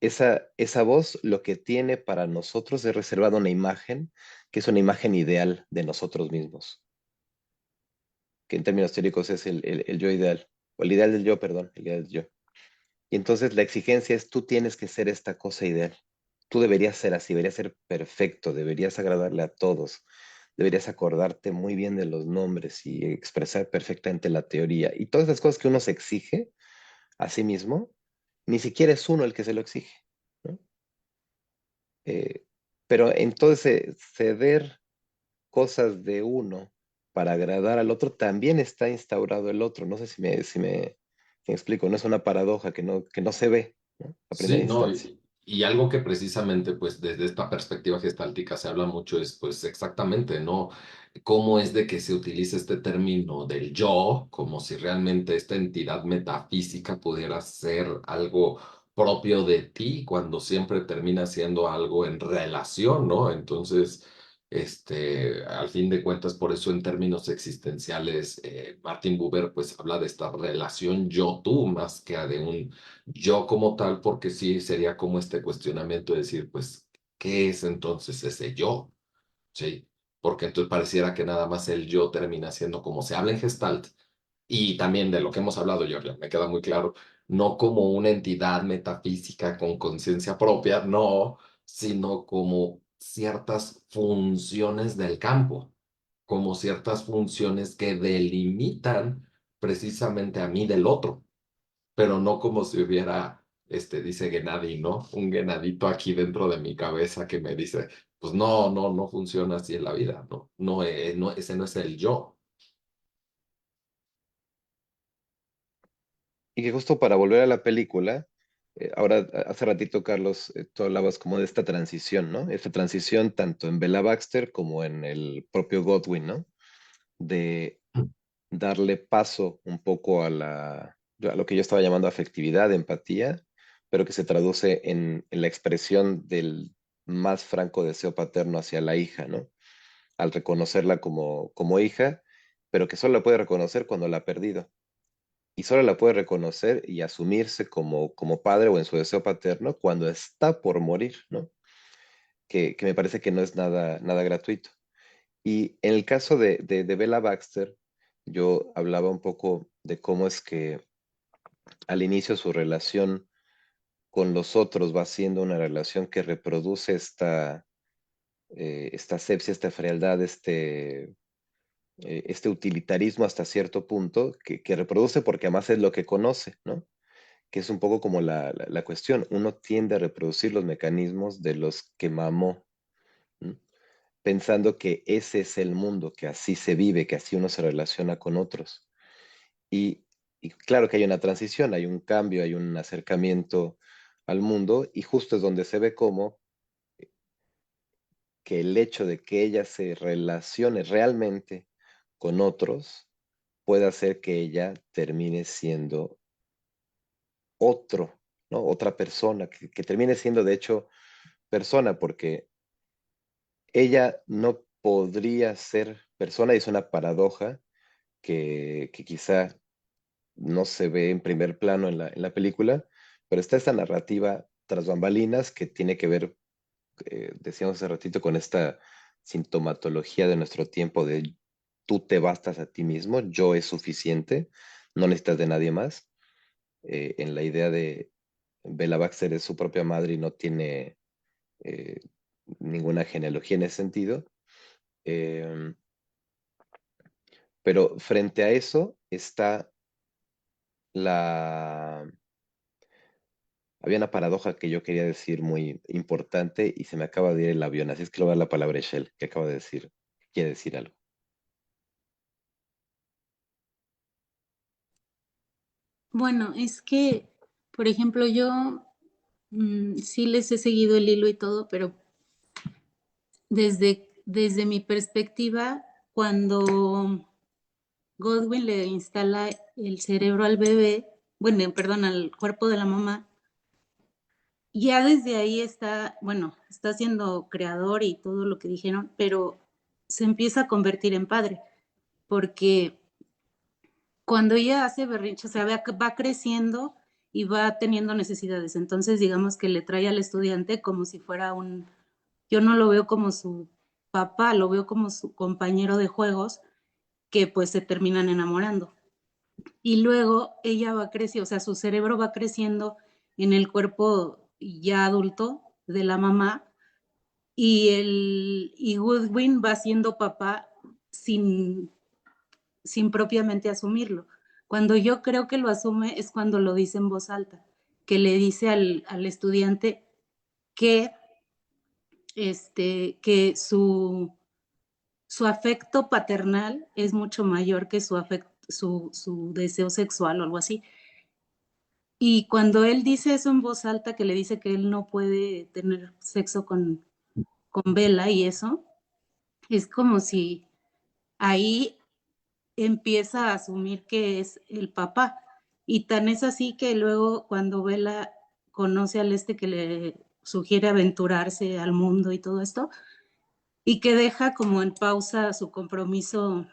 esa voz lo que tiene para nosotros es reservada una imagen, que es una imagen ideal de nosotros mismos, que en términos teóricos es el yo ideal, o el ideal del yo, perdón, el ideal del yo. Y entonces la exigencia es tú tienes que ser esta cosa ideal. Tú deberías ser así, deberías ser perfecto, deberías agradarle a todos, deberías acordarte muy bien de los nombres y expresar perfectamente la teoría. Y todas esas cosas que uno se exige a sí mismo, ni siquiera es uno el que se lo exige, ¿no? Eh, pero entonces ceder cosas de uno para agradar al otro, también está instaurado el otro. No sé si me explico, no es una paradoja que no se ve, ¿no? A primera Sí, no, instancia. y algo que precisamente, pues, desde esta perspectiva gestáltica se habla mucho es, pues, exactamente, ¿no? Cómo es de que se utiliza este término del yo, como si realmente esta entidad metafísica pudiera ser algo propio de ti, cuando siempre termina siendo algo en relación, ¿no? Entonces, al fin de cuentas, por eso en términos existenciales, Martin Buber, pues, habla de esta relación yo-tú más que de un yo como tal, porque sí sería como este cuestionamiento de decir, pues, ¿qué es entonces ese yo? Sí, porque entonces pareciera que nada más el yo termina siendo como se habla en Gestalt, y también de lo que hemos hablado, Giorgio, me queda muy claro, no como una entidad metafísica con conciencia propia, no, sino como ciertas funciones del campo, como ciertas funciones que delimitan precisamente a mí del otro, pero no como si hubiera, dice Gennady, ¿no? Un Gennadito aquí dentro de mi cabeza que me dice, pues no, no, no funciona así en la vida, ¿no? No, no, ese no es el yo. Y que justo para volver a la película, ahora hace ratito, Carlos, tú hablabas como de esta transición, ¿no? Esta transición tanto en Bella Baxter como en el propio Godwin, ¿no? De darle paso un poco a lo que yo estaba llamando afectividad, empatía, pero que se traduce en la expresión del más franco deseo paterno hacia la hija, ¿no? Al reconocerla como hija, pero que solo la puede reconocer cuando la ha perdido. Y solo la puede reconocer y asumirse como padre o en su deseo paterno cuando está por morir, ¿no? Que me parece que no es nada gratuito. Y en el caso de Bella Baxter, yo hablaba un poco de cómo es que al inicio su relación con los otros va siendo una relación que reproduce esta asepsia, esta frialdad, este utilitarismo hasta cierto punto, que reproduce porque además es lo que conoce, ¿no? Que es un poco como la cuestión. Uno tiende a reproducir los mecanismos de los que mamó, ¿no? Pensando que ese es el mundo, que así se vive, que así uno se relaciona con otros. Y claro que hay una transición, hay un cambio, hay un acercamiento al mundo, y justo es donde se ve cómo que el hecho de que ella se relacione realmente con otros puede hacer que ella termine siendo otro, ¿no? Otra persona, que termine siendo de hecho persona, porque ella no podría ser persona, y es una paradoja que quizá no se ve en primer plano en la película, pero está esta narrativa tras bambalinas que tiene que ver, decíamos hace ratito, con esta sintomatología de nuestro tiempo de tú te bastas a ti mismo, yo es suficiente, no necesitas de nadie más. En la idea de Bella Baxter es su propia madre y no tiene eh, ninguna genealogía en ese sentido. Eh, pero frente a eso está la... Había una paradoja que yo quería decir muy importante y se me acaba de ir el avión, así es que le voy a dar la palabra a Shell, que acaba de decir, quiere decir algo. Bueno, es que, por ejemplo, yo sí les he seguido el hilo y todo, pero desde mi perspectiva, cuando Godwin le instala el cerebro al bebé, bueno, perdón, al cuerpo de la mamá, ya desde ahí está, bueno, está siendo creador y todo lo que dijeron, pero se empieza a convertir en padre, porque cuando ella hace berrinche, o sea, va creciendo y va teniendo necesidades. Entonces, digamos que le trae al estudiante como si fuera yo no lo veo como su papá, lo veo como su compañero de juegos que pues se terminan enamorando. Y luego ella va creciendo, o sea, su cerebro va creciendo en el cuerpo ya adulto de la mamá y Goodwin va siendo papá sin propiamente asumirlo. Cuando yo creo que lo asume es cuando lo dice en voz alta, que le dice al estudiante que, que su afecto paternal es mucho mayor que su deseo sexual o algo así. Y cuando él dice eso en voz alta, que le dice que él no puede tener sexo con Bella y eso, es como si ahí empieza a asumir que es el papá. Y tan es así que luego cuando Bella conoce al que le sugiere aventurarse al mundo y todo esto, y que deja como en pausa su compromiso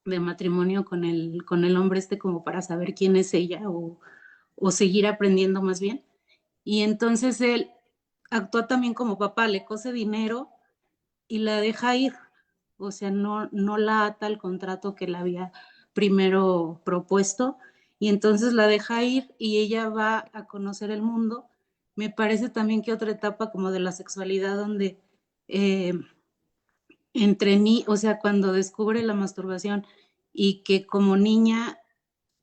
de matrimonio con el hombre como para saber quién es ella o seguir aprendiendo más bien. Y entonces él actúa también como papá, le cose dinero y la deja ir. O sea, no la ata al contrato que le había primero propuesto y entonces la deja ir y ella va a conocer el mundo. Me parece también que otra etapa como de la sexualidad donde eh, o sea, cuando descubre la masturbación y que como niña,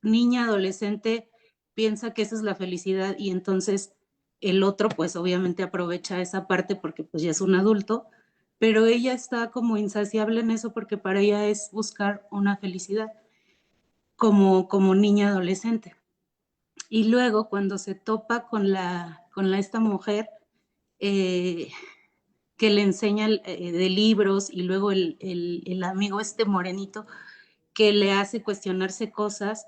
adolescente, piensa que esa es la felicidad y entonces el otro pues obviamente aprovecha esa parte porque pues ya es un adulto, pero ella está como insaciable en eso porque para ella es buscar una felicidad como niña adolescente. Y luego cuando se topa con esta mujer, eh, que le enseña de libros y luego el amigo morenito que le hace cuestionarse cosas,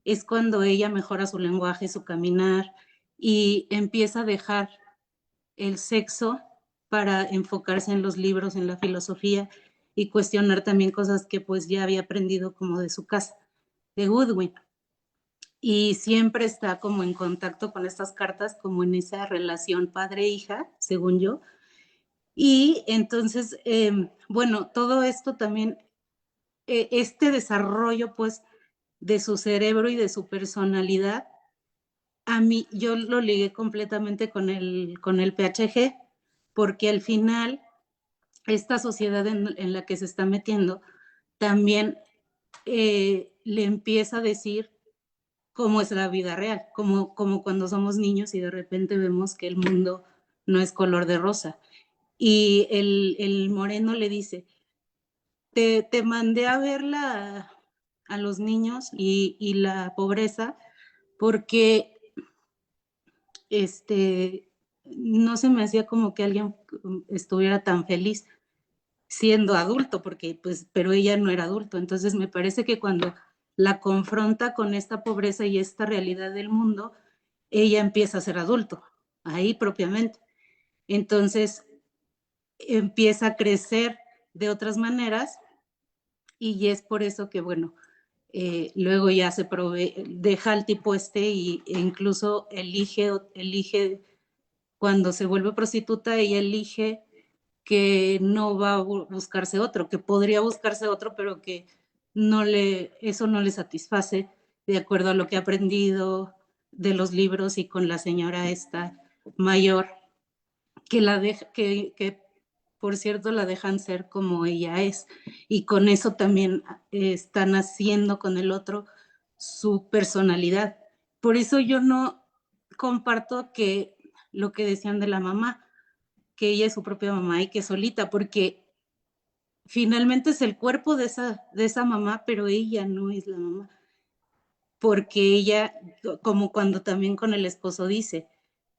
es cuando ella mejora su lenguaje, su caminar y empieza a dejar el sexo para enfocarse en los libros, en la filosofía y cuestionar también cosas que pues ya había aprendido como de su casa, de Goodwin. Y siempre está como en contacto con estas cartas, como en esa relación padre-hija, según yo, y entonces, bueno, todo esto también, este desarrollo pues de su cerebro y de su personalidad, a mí yo lo ligué completamente con el PHG, porque al final esta sociedad en la que se está metiendo también le empieza a decir cómo es la vida real, como cuando somos niños y de repente vemos que el mundo no es color de rosa. Y el moreno le dice, te mandé a ver a los niños y la pobreza porque no se me hacía como que alguien estuviera tan feliz siendo adulto, porque pues, pero ella no era adulto. Entonces me parece que cuando la confronta con esta pobreza y esta realidad del mundo, ella empieza a ser adulto, ahí propiamente. Entonces empieza a crecer de otras maneras y es por eso que, bueno, luego ya deja al tipo e incluso elige cuando se vuelve prostituta, ella elige que no va a buscarse otro, que podría buscarse otro, pero que eso no le satisface de acuerdo a lo que ha aprendido de los libros y con la señora esta mayor, que por cierto la dejan ser como ella es y con eso también están haciendo con el otro su personalidad. Por eso yo no comparto que lo que decían de la mamá, que ella es su propia mamá y que solita, porque finalmente es el cuerpo de esa mamá, pero ella no es la mamá, porque ella, como cuando también con el esposo dice,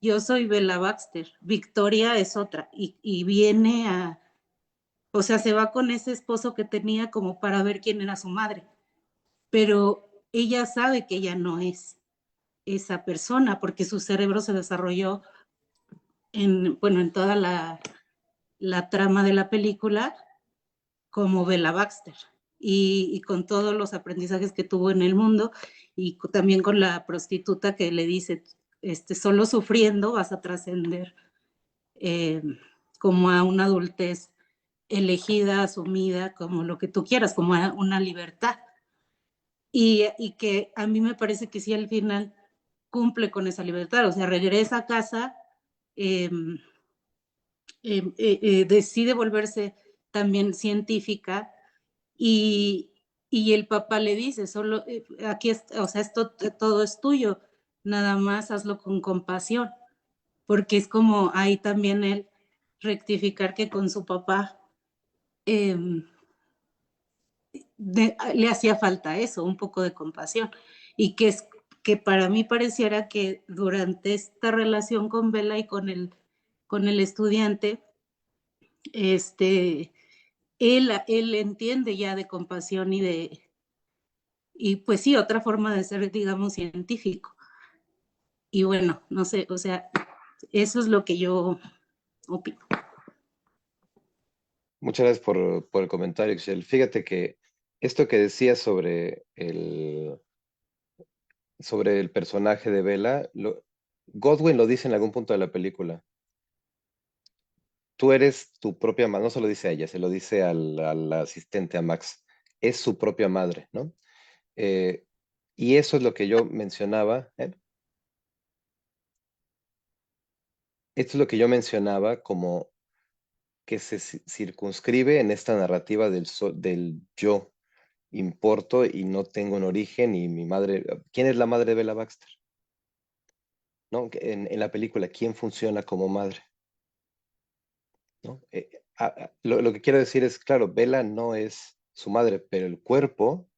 yo soy Bella Baxter, Victoria es otra, y viene o sea, se va con ese esposo que tenía como para ver quién era su madre, pero ella sabe que ella no es esa persona, porque su cerebro se desarrolló bueno, en toda la trama de la película como Bella Baxter y con todos los aprendizajes que tuvo en el mundo y también con la prostituta que le dice, solo sufriendo vas a trascender eh, como a una adultez elegida, asumida, como lo que tú quieras, como a una libertad. Y que a mí me parece que sí al final cumple con esa libertad, o sea, regresa a casa decide volverse también científica y, y el papá le dice, solo aquí es, o sea, esto todo es tuyo, nada más hazlo con compasión, porque es como ahí también él rectificar que con su papá eh, le hacía falta eso, un poco de compasión, y que es que para mí pareciera que durante esta relación con Bella y con el estudiante, este, él entiende ya de compasión y pues sí, otra forma de ser, digamos, científico. Y bueno, no sé, o sea, eso es lo que yo opino. Muchas gracias por el comentario, Excel. Fíjate que esto que decías sobre el personaje de Bella, Godwin lo dice en algún punto de la película. Tú eres tu propia madre, no se lo dice a ella, se lo dice al asistente, a Max. Es su propia madre, ¿no? Eh, y eso es lo que yo mencionaba, ¿eh? Esto es lo que yo mencionaba como que se circunscribe en esta narrativa del yo importo y no tengo un origen y mi madre, ¿quién es la madre de Bella Baxter? ¿No? En la película, ¿quién funciona como madre? ¿No? Lo que quiero decir es, claro, Bella no es su madre, pero el cuerpo,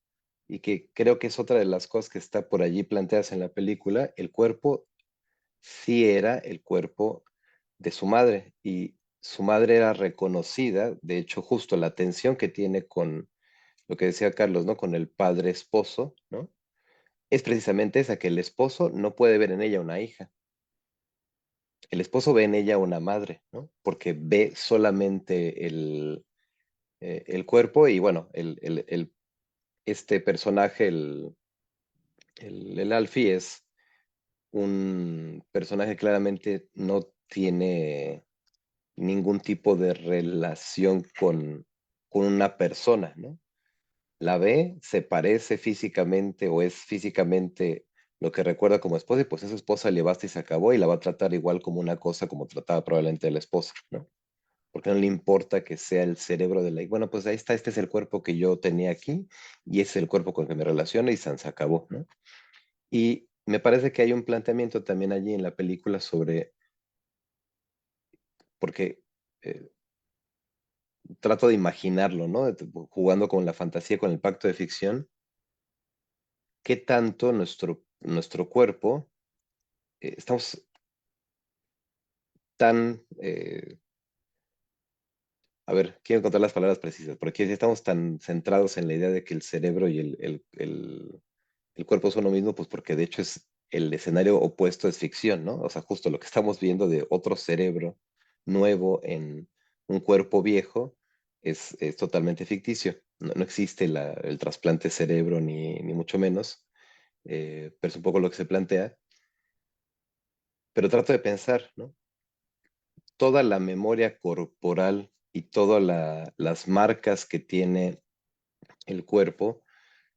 y que creo que es otra de las cosas que está por allí planteadas en la película, el cuerpo sí era el cuerpo de su madre y su madre era reconocida, de hecho, justo la tensión que tiene con lo que decía Carlos, ¿no? Con el padre esposo, ¿no? Es precisamente esa, que el esposo no puede ver en ella una hija. El esposo ve en ella una madre, ¿no? Porque ve solamente el cuerpo y bueno, este personaje, el Alfie, es un personaje que claramente no tiene ningún tipo de relación con una persona, ¿no? La ve, se parece físicamente o es físicamente lo que recuerda como esposa y pues esa esposa le basta y se acabó y la va a tratar igual como una cosa como trataba probablemente la esposa, ¿no? Porque no le importa que sea el cerebro de la... Bueno, pues ahí está, este es el cuerpo que yo tenía aquí y ese es el cuerpo con el que me relaciono y se acabó, ¿no? Y me parece que hay un planteamiento también allí en la película sobre, porque eh, trato de imaginarlo, ¿no? Jugando con la fantasía, con el pacto de ficción, qué tanto nuestro cuerpo, estamos tan, a ver, quiero encontrar las palabras precisas, porque si estamos tan centrados en la idea de que el cerebro y el cuerpo son lo mismo, pues porque de hecho es el escenario opuesto es ficción, ¿no? O sea, justo lo que estamos viendo de otro cerebro nuevo en un cuerpo viejo es totalmente ficticio. No existe el trasplante cerebro ni mucho menos, pero es un poco lo que se plantea. Pero trato de pensar, ¿no? Toda la memoria corporal y todas las marcas que tiene el cuerpo,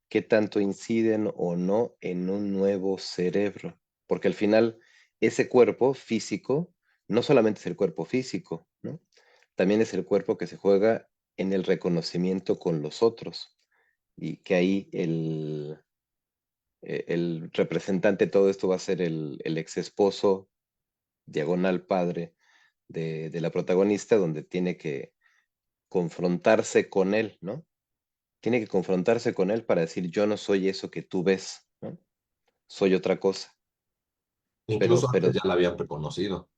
qué tanto inciden o no en un nuevo cerebro. Porque al final, ese cuerpo físico no solamente es el cuerpo físico, ¿no? También es el cuerpo que se juega en el reconocimiento con los otros. Y que ahí el representante de todo esto va a ser el ex esposo, diagonal padre de la protagonista, donde tiene que confrontarse con él, ¿no? Tiene que confrontarse con él para decir, yo no soy eso que tú ves, ¿no? Soy otra cosa. Incluso Pero, antes ya la habían reconocido.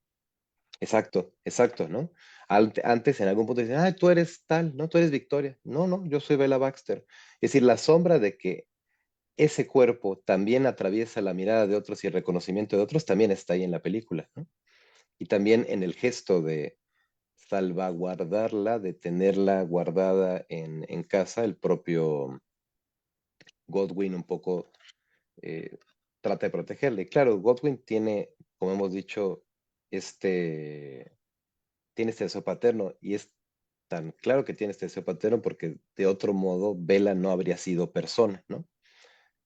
exacto, exacto, ¿no? Antes en algún punto dicen, ah, tú eres tal, ¿no? Tú eres Victoria. No, no, yo soy Bella Baxter. Es decir, la sombra de que ese cuerpo también atraviesa la mirada de otros y el reconocimiento de otros también está ahí en la película, ¿no? Y también en el gesto de salvaguardarla, de tenerla guardada en casa, el propio Godwin un poco eh, trata de protegerle. Y claro, Godwin tiene, como hemos dicho, este, tiene este deseo paterno y es tan claro que tiene este deseo paterno porque de otro modo Bella no habría sido persona, ¿no?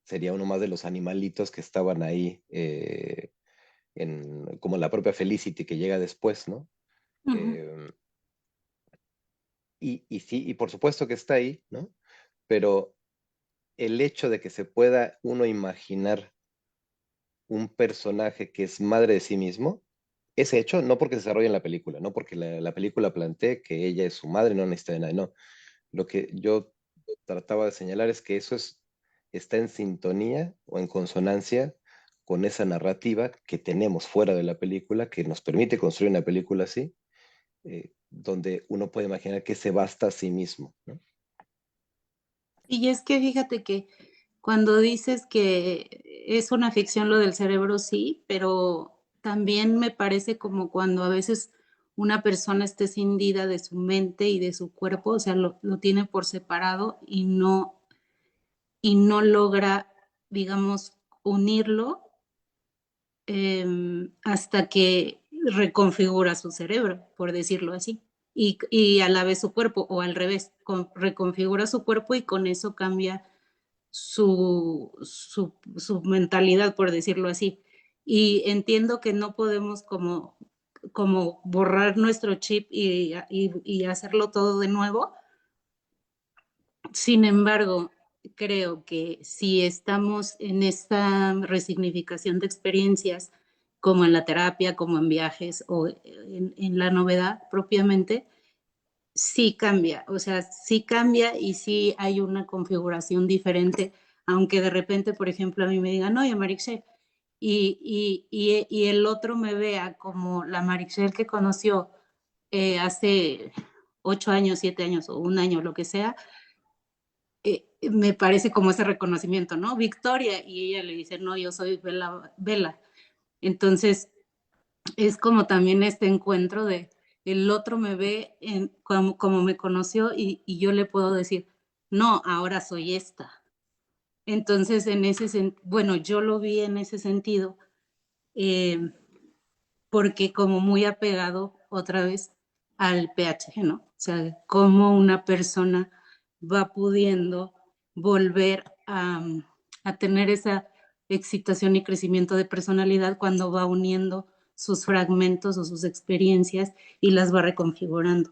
Sería uno más de los animalitos que estaban ahí, como la propia Felicity que llega después, ¿no? Ujú. Eh, y sí, y por supuesto que está ahí, ¿no? Pero el hecho de que se pueda uno imaginar un personaje que es madre de sí mismo, ese hecho, no porque se desarrolla en la película, no porque la película plantee que ella es su madre, no necesita de nadie, no. Lo que yo trataba de señalar es que está en sintonía o en consonancia con esa narrativa que tenemos fuera de la película, que nos permite construir una película así, donde uno puede imaginar que se basta a sí mismo, ¿no? Y es que fíjate que cuando dices que es una ficción lo del cerebro, sí, pero también me parece como cuando a veces una persona está escindida de su mente y de su cuerpo, o sea, lo tiene por separado y no logra, digamos, unirlo hasta que reconfigura su cerebro, por decirlo así, y a la vez su cuerpo, o al revés, reconfigura su cuerpo y con eso cambia su mentalidad, por decirlo así. Y entiendo que no podemos como borrar nuestro chip y hacerlo todo de nuevo. Sin embargo, creo que si estamos en esta resignificación de experiencias, como en la terapia, como en viajes o en la novedad propiamente, sí cambia, o sea, sí cambia y sí hay una configuración diferente, aunque de repente, por ejemplo, a mí me digan, oye, Marixel, y el otro me vea como la Marixel que conoció hace 8 años, 7 años o un año, lo que sea, me parece como ese reconocimiento, ¿no? Victoria, y ella le dice, no, yo soy Bella, Bella. Entonces, es como también este encuentro de el otro me ve como me conoció y yo le puedo decir, no, ahora soy esta. Entonces, bueno, yo lo vi en ese sentido, eh, porque como muy apegado otra vez al PHG, ¿no? O sea, cómo una persona va pudiendo volver a tener esa excitación y crecimiento de personalidad cuando va uniendo sus fragmentos o sus experiencias y las va reconfigurando.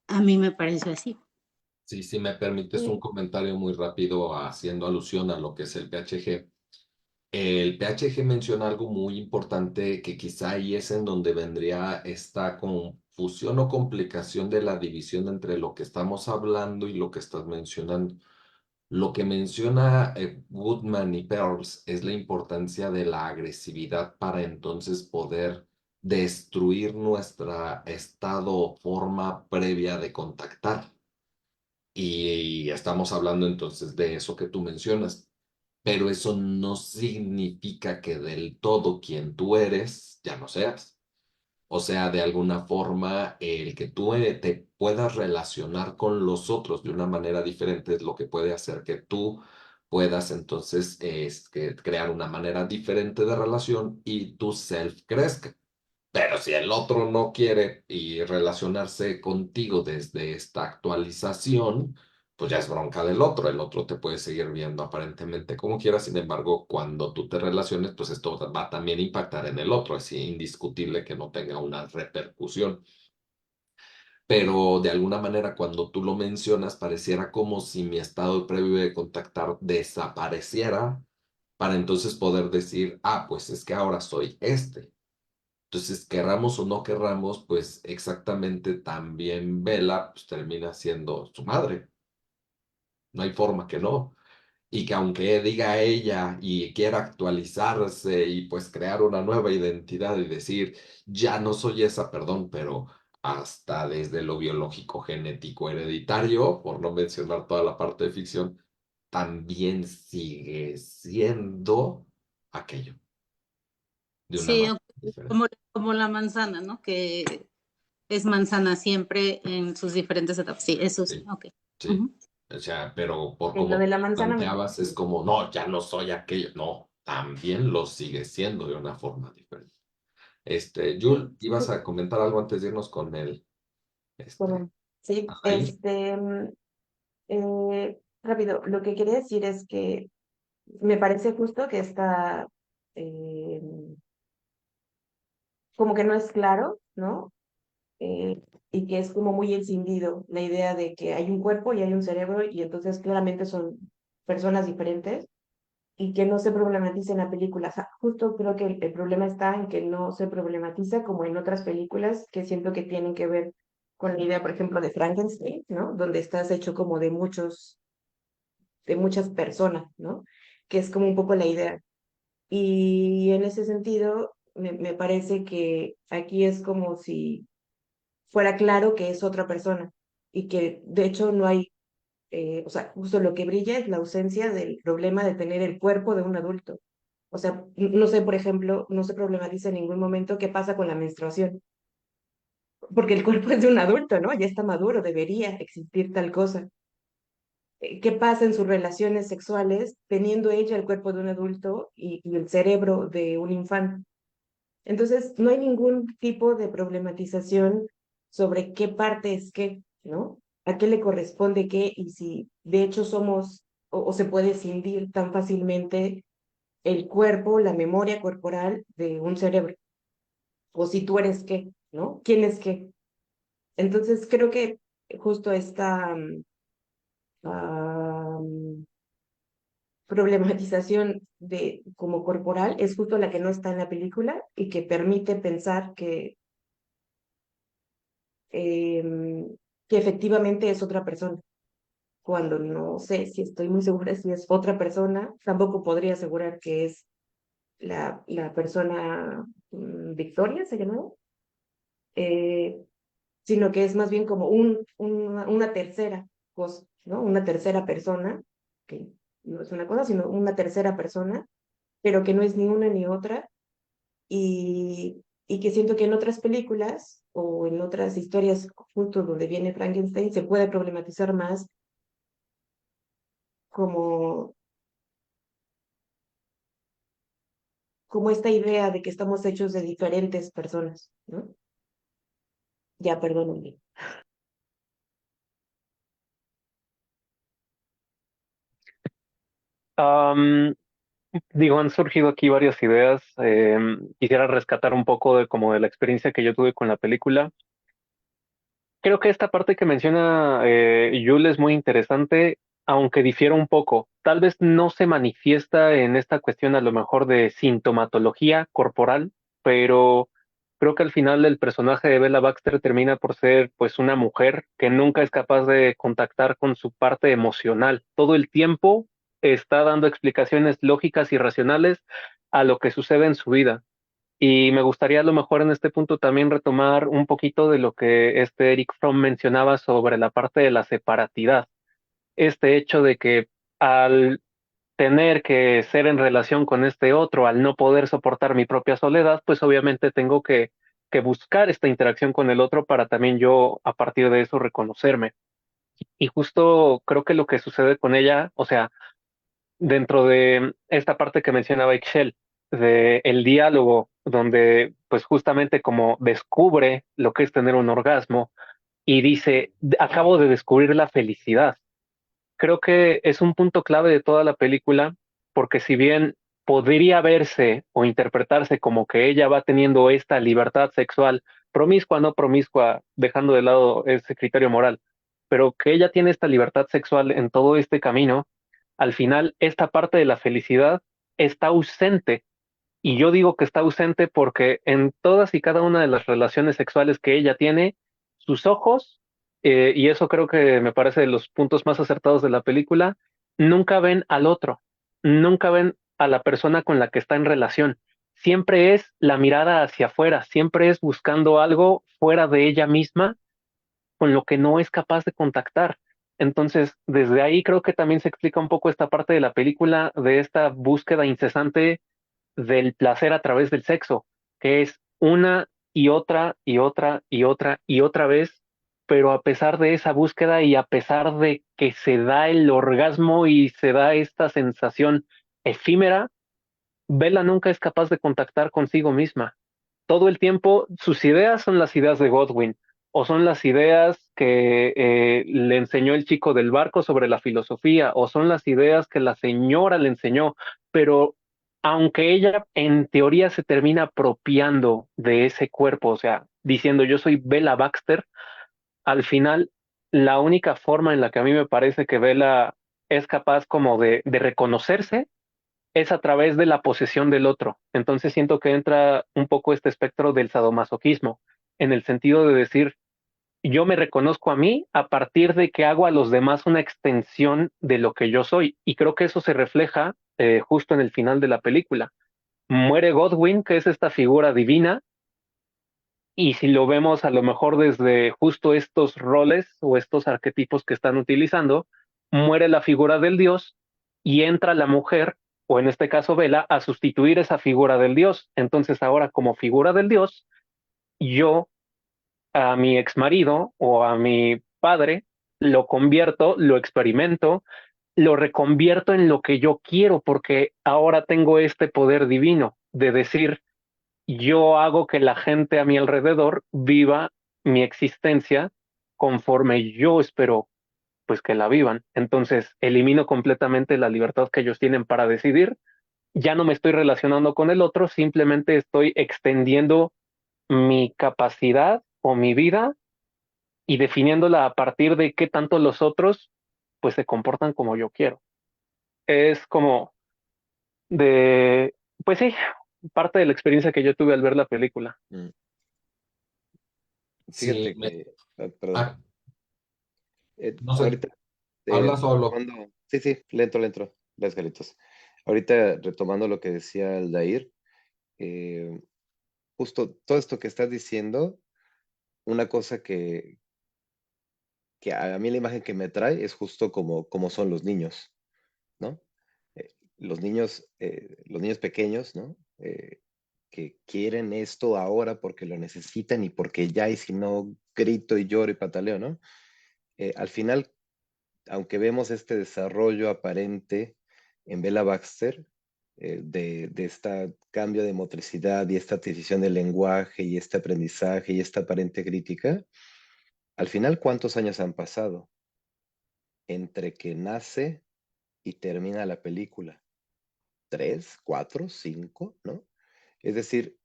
A mí me parece así. Sí, si me permites un Sí, comentario muy rápido haciendo alusión a lo que es el PHG. El PHG menciona algo muy importante que quizá ahí es en donde vendría esta confusión o complicación de la división entre lo que estamos hablando y lo que estás mencionando. Lo que menciona Goodman y Pearls es la importancia de la agresividad para entonces poder destruir nuestra estado o forma previa de contactar. Y estamos hablando entonces de eso que tú mencionas, pero eso no significa que del todo quien tú eres ya no seas. O sea, de alguna forma, el que tú te puedas relacionar con los otros de una manera diferente es lo que puede hacer que tú puedas entonces crear una manera diferente de relación y tu self crezca. Pero si el otro no quiere y relacionarse contigo desde esta actualización, pues ya es bronca del otro. El otro te puede seguir viendo aparentemente como quiera. Sin embargo, cuando tú te relaciones, pues esto va también a impactar en el otro. Es indiscutible que no tenga una repercusión. Pero de alguna manera, cuando tú lo mencionas, pareciera como si mi estado previo de contactar desapareciera para entonces poder decir, ah, pues es que ahora soy este. Entonces, querramos o no querramos, pues exactamente también Bella pues, termina siendo su madre. No hay forma que no. Y que aunque diga ella y quiera actualizarse y pues crear una nueva identidad y decir, ya no soy esa, perdón, pero hasta desde lo biológico, genético, hereditario, por no mencionar toda la parte de ficción, también sigue siendo aquello de una Sí, manera diferente. como la manzana, ¿no? Que es manzana siempre en sus diferentes etapas. Sí, eso sí, Sí. ok. Sí, Ujú. o sea, pero por lo como de la manzana me planteabas es parece. como, no, ya no soy aquello, no, también lo sigue siendo de una forma diferente. Sí, Jul, ¿ibas a comentar algo antes de irnos con el, perdón. Sí, ahí? rápido, lo que quería decir es que me parece justo que está, eh, como que no es claro ¿no? Y que es como muy encendido la idea de que hay un cuerpo y hay un cerebro y entonces claramente son personas diferentes y que no se problematiza en la película. O sea, justo creo que el problema está en que no se problematiza como en otras películas que siento que tienen que ver con la idea, por ejemplo, de Frankenstein, ¿no? Donde estás hecho como de muchas personas, ¿no? Que es como un poco la idea. Y en ese sentido, me parece que aquí es como si fuera claro que es otra persona y que de hecho no hay, o sea, justo lo que brilla es la ausencia del problema de tener el cuerpo de un adulto. O sea, no sé, por ejemplo, no se problematiza en ningún momento qué pasa con la menstruación, porque el cuerpo es de un adulto, ¿no? Ya está maduro, debería existir tal cosa. ¿Qué pasa en sus relaciones sexuales teniendo ella el cuerpo de un adulto y el cerebro de un infante? Entonces, no hay ningún tipo de problematización sobre qué parte es qué, ¿no? A qué le corresponde qué y si de hecho somos o se puede escindir tan fácilmente el cuerpo, la memoria corporal de un cerebro, o si tú eres qué, ¿no? ¿Quién es qué? Entonces, creo que justo esta problematización de como corporal es justo la que no está en la película y que permite pensar eh, que efectivamente es otra persona, cuando no sé si estoy muy segura si es otra persona, tampoco podría asegurar que es la persona Victoria, se llamaba, eh, sino que es más bien como una tercera cosa, ¿no? Una tercera persona, que no es una cosa, sino una tercera persona, pero que no es ni una ni otra, y que siento que en otras películas o en otras historias justo donde viene Frankenstein se puede problematizar más como, como esta idea de que estamos hechos de diferentes personas, ¿no? Ya, perdónenme. Am, Digo, han surgido aquí varias ideas. Quisiera rescatar un poco de como de la experiencia que yo tuve con la película. Creo que esta parte que menciona Yul es muy interesante, aunque difiere un poco. Tal vez no se manifiesta en esta cuestión a lo mejor de sintomatología corporal, pero creo que al final el personaje de Bella Baxter termina por ser pues una mujer que nunca es capaz de contactar con su parte emocional. Todo el tiempo está dando explicaciones lógicas y racionales a lo que sucede en su vida. Y me gustaría a lo mejor en este punto también retomar un poquito de lo que este Eric Fromm mencionaba sobre la parte de la separatidad. Este hecho de que al tener que ser en relación con este otro, al no poder soportar mi propia soledad, pues obviamente tengo que buscar esta interacción con el otro para también yo a partir de eso reconocerme. Y justo creo que lo que sucede con ella, o sea, dentro de esta parte que mencionaba Excel, de el diálogo, donde pues justamente como descubre lo que es tener un orgasmo y dice, acabo de descubrir la felicidad. Creo que es un punto clave de toda la película, porque si bien podría verse o interpretarse como que ella va teniendo esta libertad sexual, promiscua, no promiscua, dejando de lado ese criterio moral, pero que ella tiene esta libertad sexual en todo este camino, al final esta parte de la felicidad está ausente. Y yo digo que está ausente porque en todas y cada una de las relaciones sexuales que ella tiene, sus ojos, y eso creo que me parece de los puntos más acertados de la película, nunca ven al otro, nunca ven a la persona con la que está en relación. Siempre es la mirada hacia afuera, siempre es buscando algo fuera de ella misma con lo que no es capaz de contactar. Entonces, desde ahí creo que también se explica un poco esta parte de la película, de esta búsqueda incesante del placer a través del sexo, que es una y otra y otra y otra y otra vez, pero a pesar de esa búsqueda y a pesar de que se da el orgasmo y se da esta sensación efímera, Bella nunca es capaz de contactar consigo misma. Todo el tiempo sus ideas son las ideas de Godwin o son las ideas que le enseñó el chico del barco sobre la filosofía o son las ideas que la señora le enseñó, pero aunque ella en teoría se termina apropiando de ese cuerpo, o sea, diciendo yo soy Bella Baxter, al final la única forma en la que a mí me parece que Bella es capaz como de reconocerse es a través de la posesión del otro. Entonces siento que entra un poco este espectro del sadomasoquismo, en el sentido de decir, yo me reconozco a mí a partir de que hago a los demás una extensión de lo que yo soy. Y creo que eso se refleja justo en el final de la película. Muere Godwin, que es esta figura divina, y si lo vemos a lo mejor desde justo estos roles o estos arquetipos que están utilizando, muere la figura del dios y entra la mujer, o en este caso Vela, a sustituir esa figura del dios. Entonces ahora como figura del dios, yo a mi ex marido o a mi padre lo convierto, lo experimento, lo reconvierto en lo que yo quiero, porque ahora tengo este poder divino de decir, yo hago que la gente a mi alrededor viva mi existencia conforme yo espero pues que la vivan. Entonces elimino completamente la libertad que ellos tienen para decidir. Ya no me estoy relacionando con el otro, simplemente estoy extendiendo mi capacidad o mi vida y definiéndola a partir de qué tanto los otros pues se comportan como yo quiero. Es como de, pues sí, parte de la experiencia que yo tuve al ver la película. Mm. Sí, Fíjate que, perdón, ah, no sé, ahorita habla solo. retomando, sí, sí, le entro, las galitos. Ahorita retomando lo que decía Aldair, eh, justo todo esto que estás diciendo, una cosa que a mí la imagen que me trae es justo como son los niños, ¿no? Los niños pequeños, ¿no? Que quieren esto ahora porque lo necesitan y porque ya, y si no, grito y lloro y pataleo, ¿no? Al final, aunque vemos este desarrollo aparente en Bella Baxter, de este cambio de motricidad y esta adquisición del lenguaje y este aprendizaje y esta aparente crítica, al final, ¿cuántos años han pasado entre que nace y termina la película? ¿Tres, cuatro, cinco, no? Es decir,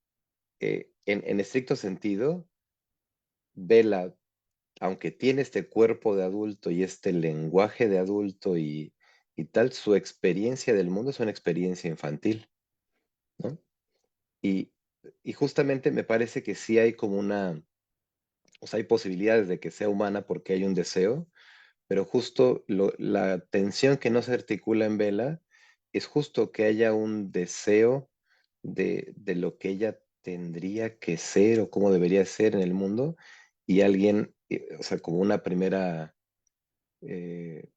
en estricto sentido, Bella, aunque tiene este cuerpo de adulto y este lenguaje de adulto y tal, su experiencia del mundo es una experiencia infantil, ¿no? Y, y justamente me parece que sí hay como o sea, hay posibilidades de que sea humana porque hay un deseo, pero justo la tensión que no se articula en Vela es justo que haya un deseo de lo que ella tendría que ser o cómo debería ser en el mundo y alguien, o sea, como eh,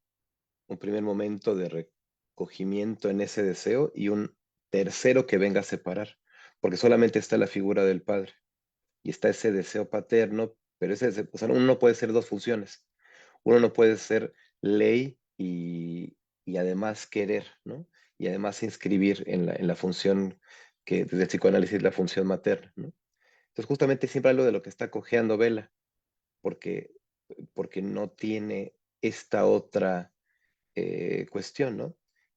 un primer momento de recogimiento en ese deseo y un tercero que venga a separar, porque solamente está la figura del padre y está ese deseo paterno, pero o sea, uno no puede ser dos funciones. Uno no puede ser ley y además querer, ¿no? Y además inscribir en la función que desde el psicoanálisis es la función materna, ¿no? Entonces justamente siempre hablo de lo que está cojeando Vela, porque, porque no tiene esta otra cuestión, ¿no?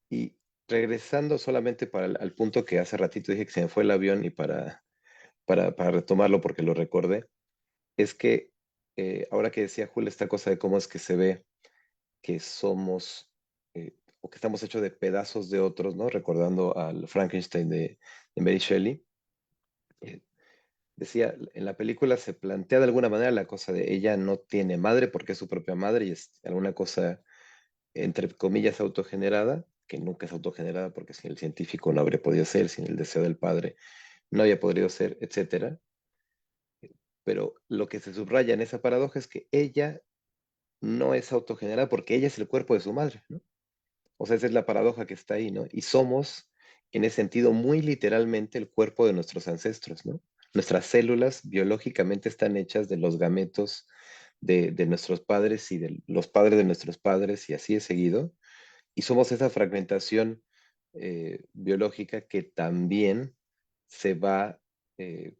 Y regresando solamente al punto que hace ratito dije que se me fue el avión y para retomarlo porque lo recordé, es que ahora que decía Julio esta cosa de cómo es que se ve que somos o que estamos hechos de pedazos de otros, ¿no? Recordando al Frankenstein de Mary Shelley. eh, Decía, en la película se plantea de alguna manera la cosa de ella no tiene madre porque es su propia madre y es alguna cosa, entre comillas, autogenerada, que nunca es autogenerada porque sin el científico no habría podido ser, sin el deseo del padre no había podido ser, etcétera. Pero lo que se subraya en esa paradoja es que ella no es autogenerada porque ella es el cuerpo de su madre, ¿no? O sea, esa es la paradoja que está ahí, ¿no? Y somos, en ese sentido, muy literalmente el cuerpo de nuestros ancestros, ¿no? Nuestras células biológicamente están hechas de los gametos de nuestros padres y de los padres de nuestros padres, y así es seguido. Y somos esa fragmentación biológica que también se va eh,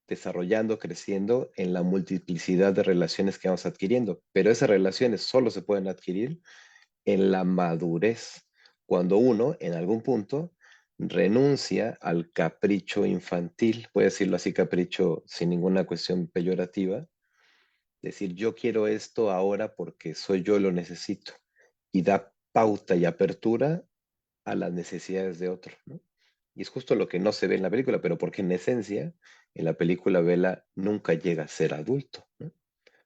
desarrollando, creciendo en la multiplicidad de relaciones que vamos adquiriendo. Pero esas relaciones solo se pueden adquirir en la madurez, cuando uno, en algún punto, renuncia al capricho infantil, voy a decirlo así, capricho sin ninguna cuestión peyorativa, decir yo quiero esto ahora porque soy yo lo necesito y da pauta y apertura a las necesidades de otro, ¿no? Y es justo lo que no se ve en la película, pero porque en esencia, en la película Bella nunca llega a ser adulto, ¿no?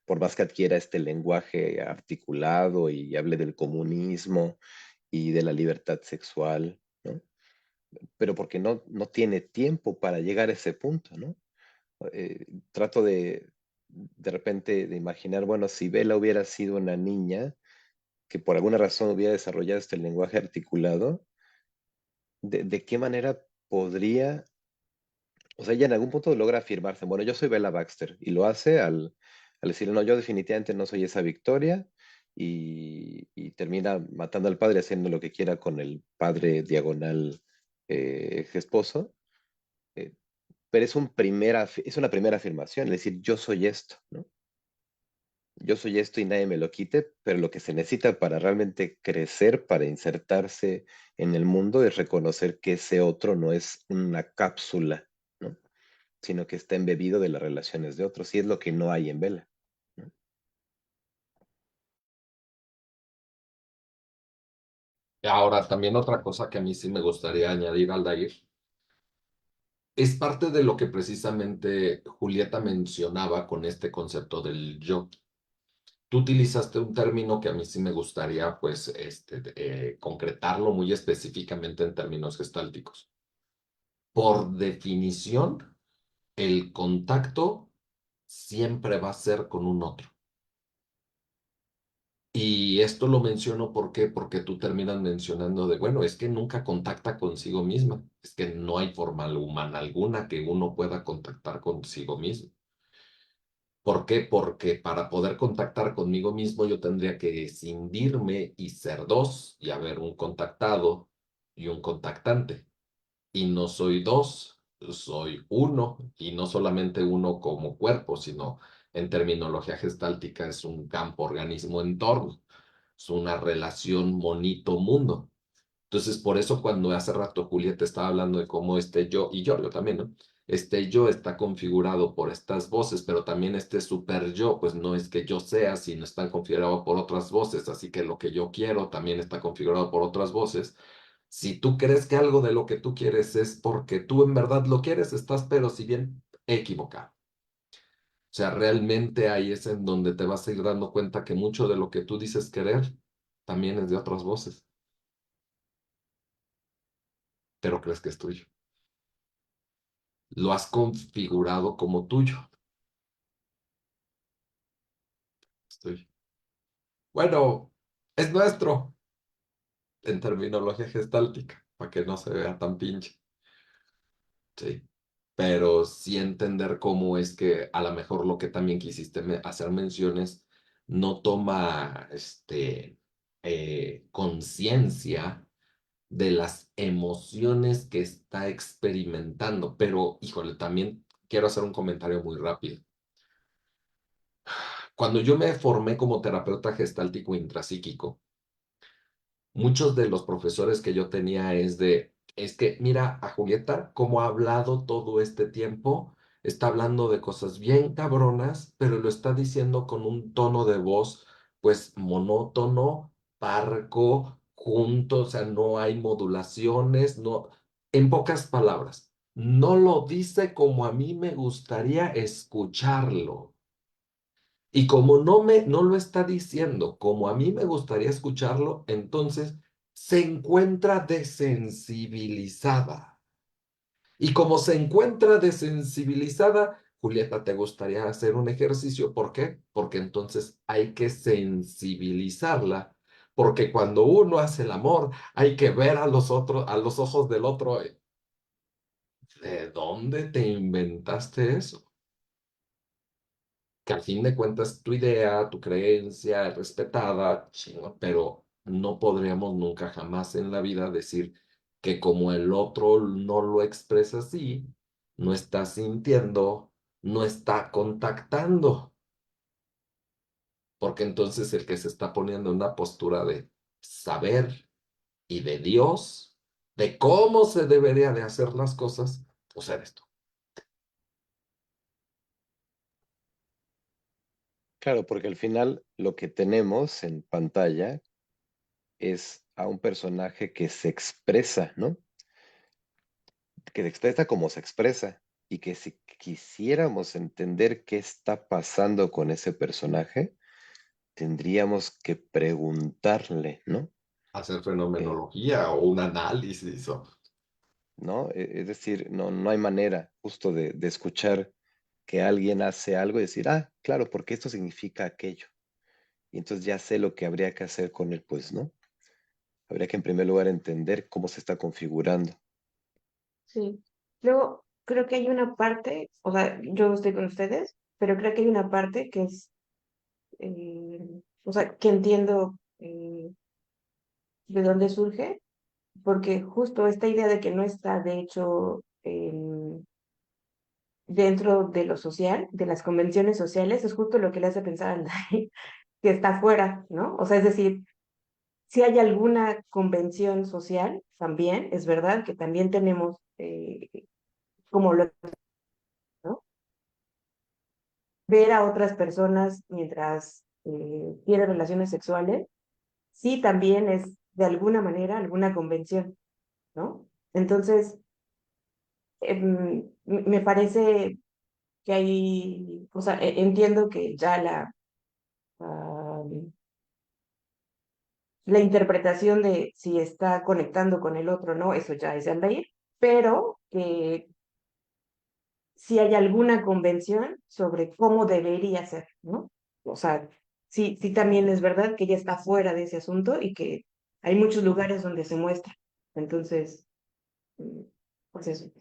Por más que adquiera este lenguaje articulado y hable del comunismo y de la libertad sexual, ¿no? Pero porque no tiene tiempo para llegar a ese punto, ¿no? Trato de repente de imaginar, bueno, si Bella hubiera sido una niña que por alguna razón hubiera desarrollado este lenguaje articulado, ¿de qué manera podría, o sea, ella en algún punto logra afirmarse, bueno, yo soy Bella Baxter, y lo hace al decir, no, yo definitivamente no soy esa Victoria, y termina matando al padre, haciendo lo que quiera con el padre diagonal ex esposo, eh, pero es una primera afirmación, es decir, yo soy esto, ¿no? Yo soy esto y nadie me lo quite, pero lo que se necesita para realmente crecer, para insertarse en el mundo, es reconocer que ese otro no es una cápsula, ¿no? Sino que está embebido de las relaciones de otros, y es lo que no hay en Vela, ¿no? Ahora, también otra cosa que a mí sí me gustaría añadir, Aldair, es parte de lo que precisamente Julieta mencionaba con este concepto del yo. Tú utilizaste un término que a mí sí me gustaría, pues, concretarlo muy específicamente en términos gestálticos. Por definición, el contacto siempre va a ser con un otro. Y esto lo menciono ¿por qué? Porque tú terminas mencionando de, bueno, es que nunca contacta consigo misma. Es que no hay forma humana alguna que uno pueda contactar consigo mismo. ¿Por qué? Porque para poder contactar conmigo mismo yo tendría que escindirme y ser dos y haber un contactado y un contactante. Y no soy dos, soy uno, y no solamente uno como cuerpo, sino en terminología gestáltica es un campo organismo-entorno, es una relación monito-mundo. Entonces, por eso cuando hace rato Julieta estaba hablando de cómo este yo, y yo también, ¿no? Este yo está configurado por estas voces, pero también este super yo, pues no es que yo sea, sino está configurado por otras voces, así que lo que yo quiero también está configurado por otras voces. Si tú crees que algo de lo que tú quieres es porque tú en verdad lo quieres, estás, pero si bien equivocado. O sea, realmente ahí es en donde te vas a ir dando cuenta que mucho de lo que tú dices querer también es de otras voces, pero crees que es tuyo. Lo has configurado como tuyo. Es tuyo. Bueno, es nuestro en terminología gestáltica, para que no se vea tan pinche. Sí. Pero sí entender cómo es que a lo mejor lo que también quisiste hacer menciones no toma conciencia de las emociones que está experimentando. Pero, híjole, también quiero hacer un comentario muy rápido. Cuando yo me formé como terapeuta gestáltico intrapsíquico, muchos de los profesores que yo tenía es que mira a Julieta, cómo ha hablado todo este tiempo, está hablando de cosas bien cabronas, pero lo está diciendo con un tono de voz, pues monótono, parco, junto, o sea, no hay modulaciones, no, en pocas palabras, no lo dice como a mí me gustaría escucharlo. Y como no lo está diciendo como a mí me gustaría escucharlo, entonces se encuentra desensibilizada. Y como se encuentra desensibilizada, Julieta, ¿te gustaría hacer un ejercicio? ¿Por qué? Porque entonces hay que sensibilizarla. Porque cuando uno hace el amor, hay que ver a los otros, a los ojos del otro. ¿De dónde te inventaste eso? Que al fin de cuentas tu idea, tu creencia es respetada, chingo, pero no podríamos nunca jamás en la vida decir que como el otro no lo expresa así, no está sintiendo, no está contactando, porque entonces el que se está poniendo en una postura de saber y de Dios, de cómo se debería de hacer las cosas, pues eres tú. Claro, porque al final lo que tenemos en pantalla es a un personaje que se expresa, ¿no? Que se expresa como se expresa. Y que si quisiéramos entender qué está pasando con ese personaje, tendríamos que preguntarle, ¿no? Hacer Eh, fenomenología o un análisis. ¿No? Es decir, no hay manera justo de escuchar que alguien hace algo y decir, ah, claro, porque esto significa aquello. Y entonces ya sé lo que habría que hacer con él, pues, ¿no? Habría que en primer lugar entender cómo se está configurando. Sí. Luego, creo que hay una parte, o sea, yo estoy con ustedes, pero creo que hay una parte que es, o sea, que entiendo de dónde surge, porque justo esta idea de que no está, de hecho, dentro de lo social, de las convenciones sociales, es justo lo que le hace pensar al Dai que está fuera, ¿no? O sea, es decir, si hay alguna convención social, también, es verdad que también tenemos, como lo, ¿no? Ver a otras personas mientras tienen relaciones sexuales, sí también es de alguna manera alguna convención, ¿no? Entonces, me parece que hay, o sea, entiendo que ya ah, la interpretación de si está conectando con el otro, ¿no? Eso ya es de Aldair, pero que si hay alguna convención sobre cómo debería ser, ¿no? O sea, sí, sí también es verdad que ella está fuera de ese asunto y que hay muchos lugares donde se muestra. Entonces, mm, pues eso.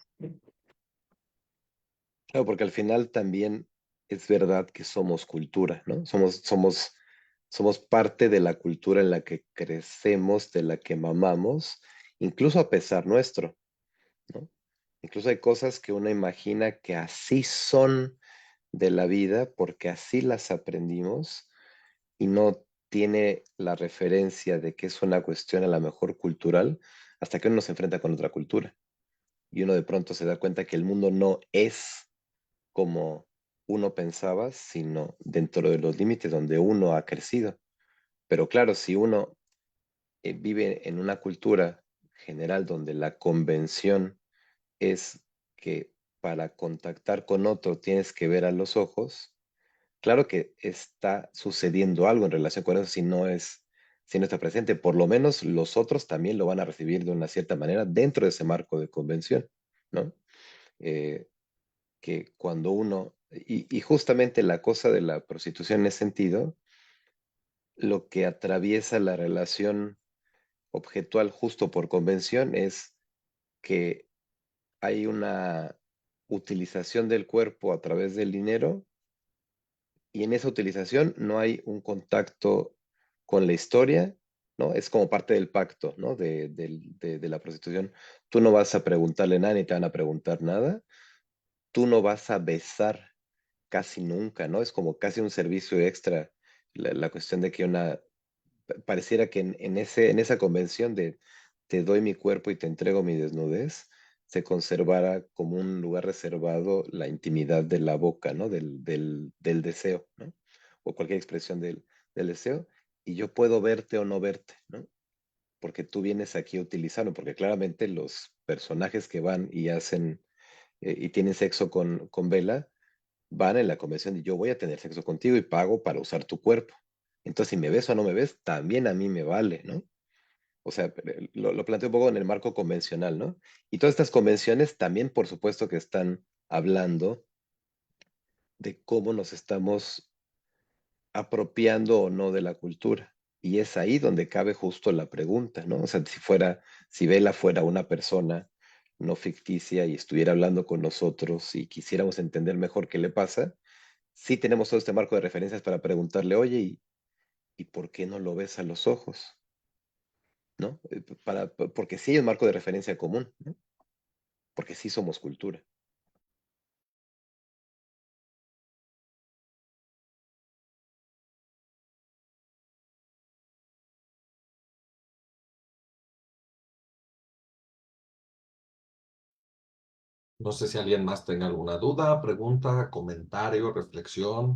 Claro, porque al final también es verdad que somos cultura, ¿no? Somos parte de la cultura en la que crecemos, de la que mamamos, incluso a pesar nuestro, ¿no? Incluso hay cosas que uno imagina que así son de la vida porque así las aprendimos y no tiene la referencia de que es una cuestión a la mejor cultural hasta que uno se enfrenta con otra cultura y uno de pronto se da cuenta que el mundo no es como uno pensaba, sino dentro de los límites donde uno ha crecido. Pero claro, si uno vive en una cultura general donde la convención es que para contactar con otro tienes que ver a los ojos, claro que está sucediendo algo en relación con eso si no está presente. Por lo menos los otros también lo van a recibir de una cierta manera dentro de ese marco de convención, ¿no? Eh, que cuando uno, y justamente la cosa de la prostitución en ese sentido, lo que atraviesa la relación objetual justo por convención es que hay una utilización del cuerpo a través del dinero y en esa utilización no hay un contacto con la historia, ¿no? Es como parte del pacto, ¿no? De la prostitución. Tú no vas a preguntarle nada ni te van a preguntar nada. Tú no vas a besar casi nunca, ¿no? Es como casi un servicio extra la cuestión de que pareciera que en esa convención de te doy mi cuerpo y te entrego mi desnudez, se conservara como un lugar reservado la intimidad de la boca, ¿no? Del deseo, ¿no? O cualquier expresión del deseo, y yo puedo verte o no verte, ¿no? Porque tú vienes aquí a utilizarlo, porque claramente los personajes que van y hacen y tienen sexo con Vela, van en la convención de yo voy a tener sexo contigo y pago para usar tu cuerpo. Entonces, si me ves o no me ves, también a mí me vale, ¿no? O sea, lo planteo un poco en el marco convencional, ¿no? Y todas estas convenciones también, por supuesto, que están hablando de cómo nos estamos apropiando o no de la cultura. Y es ahí donde cabe justo la pregunta, ¿no? O sea, si Vela fuera una persona no ficticia y estuviera hablando con nosotros y quisiéramos entender mejor qué le pasa, sí tenemos todo este marco de referencias para preguntarle, oye, ¿y por qué no lo ves a los ojos? ¿No? Porque sí hay un marco de referencia común, ¿no? Porque sí somos cultura. No sé si alguien más tenga alguna duda, pregunta, comentario, reflexión.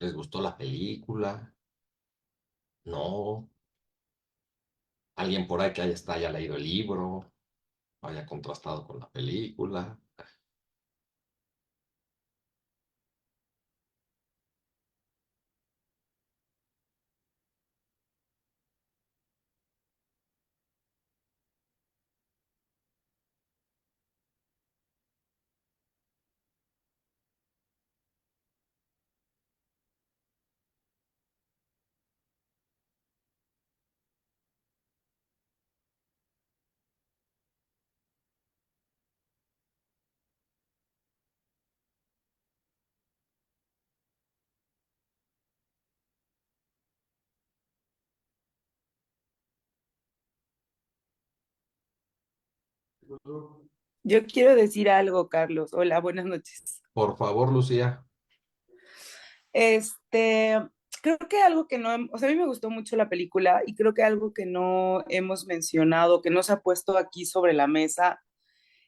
¿Les gustó la película? No. ¿Alguien por ahí que haya leído el libro, haya contrastado con la película? Yo quiero decir algo, Carlos. Hola, buenas noches. Por favor, Lucía. Este, creo que algo que no, o sea, a mí me gustó mucho la película y creo que algo que no hemos mencionado, que no se ha puesto aquí sobre la mesa,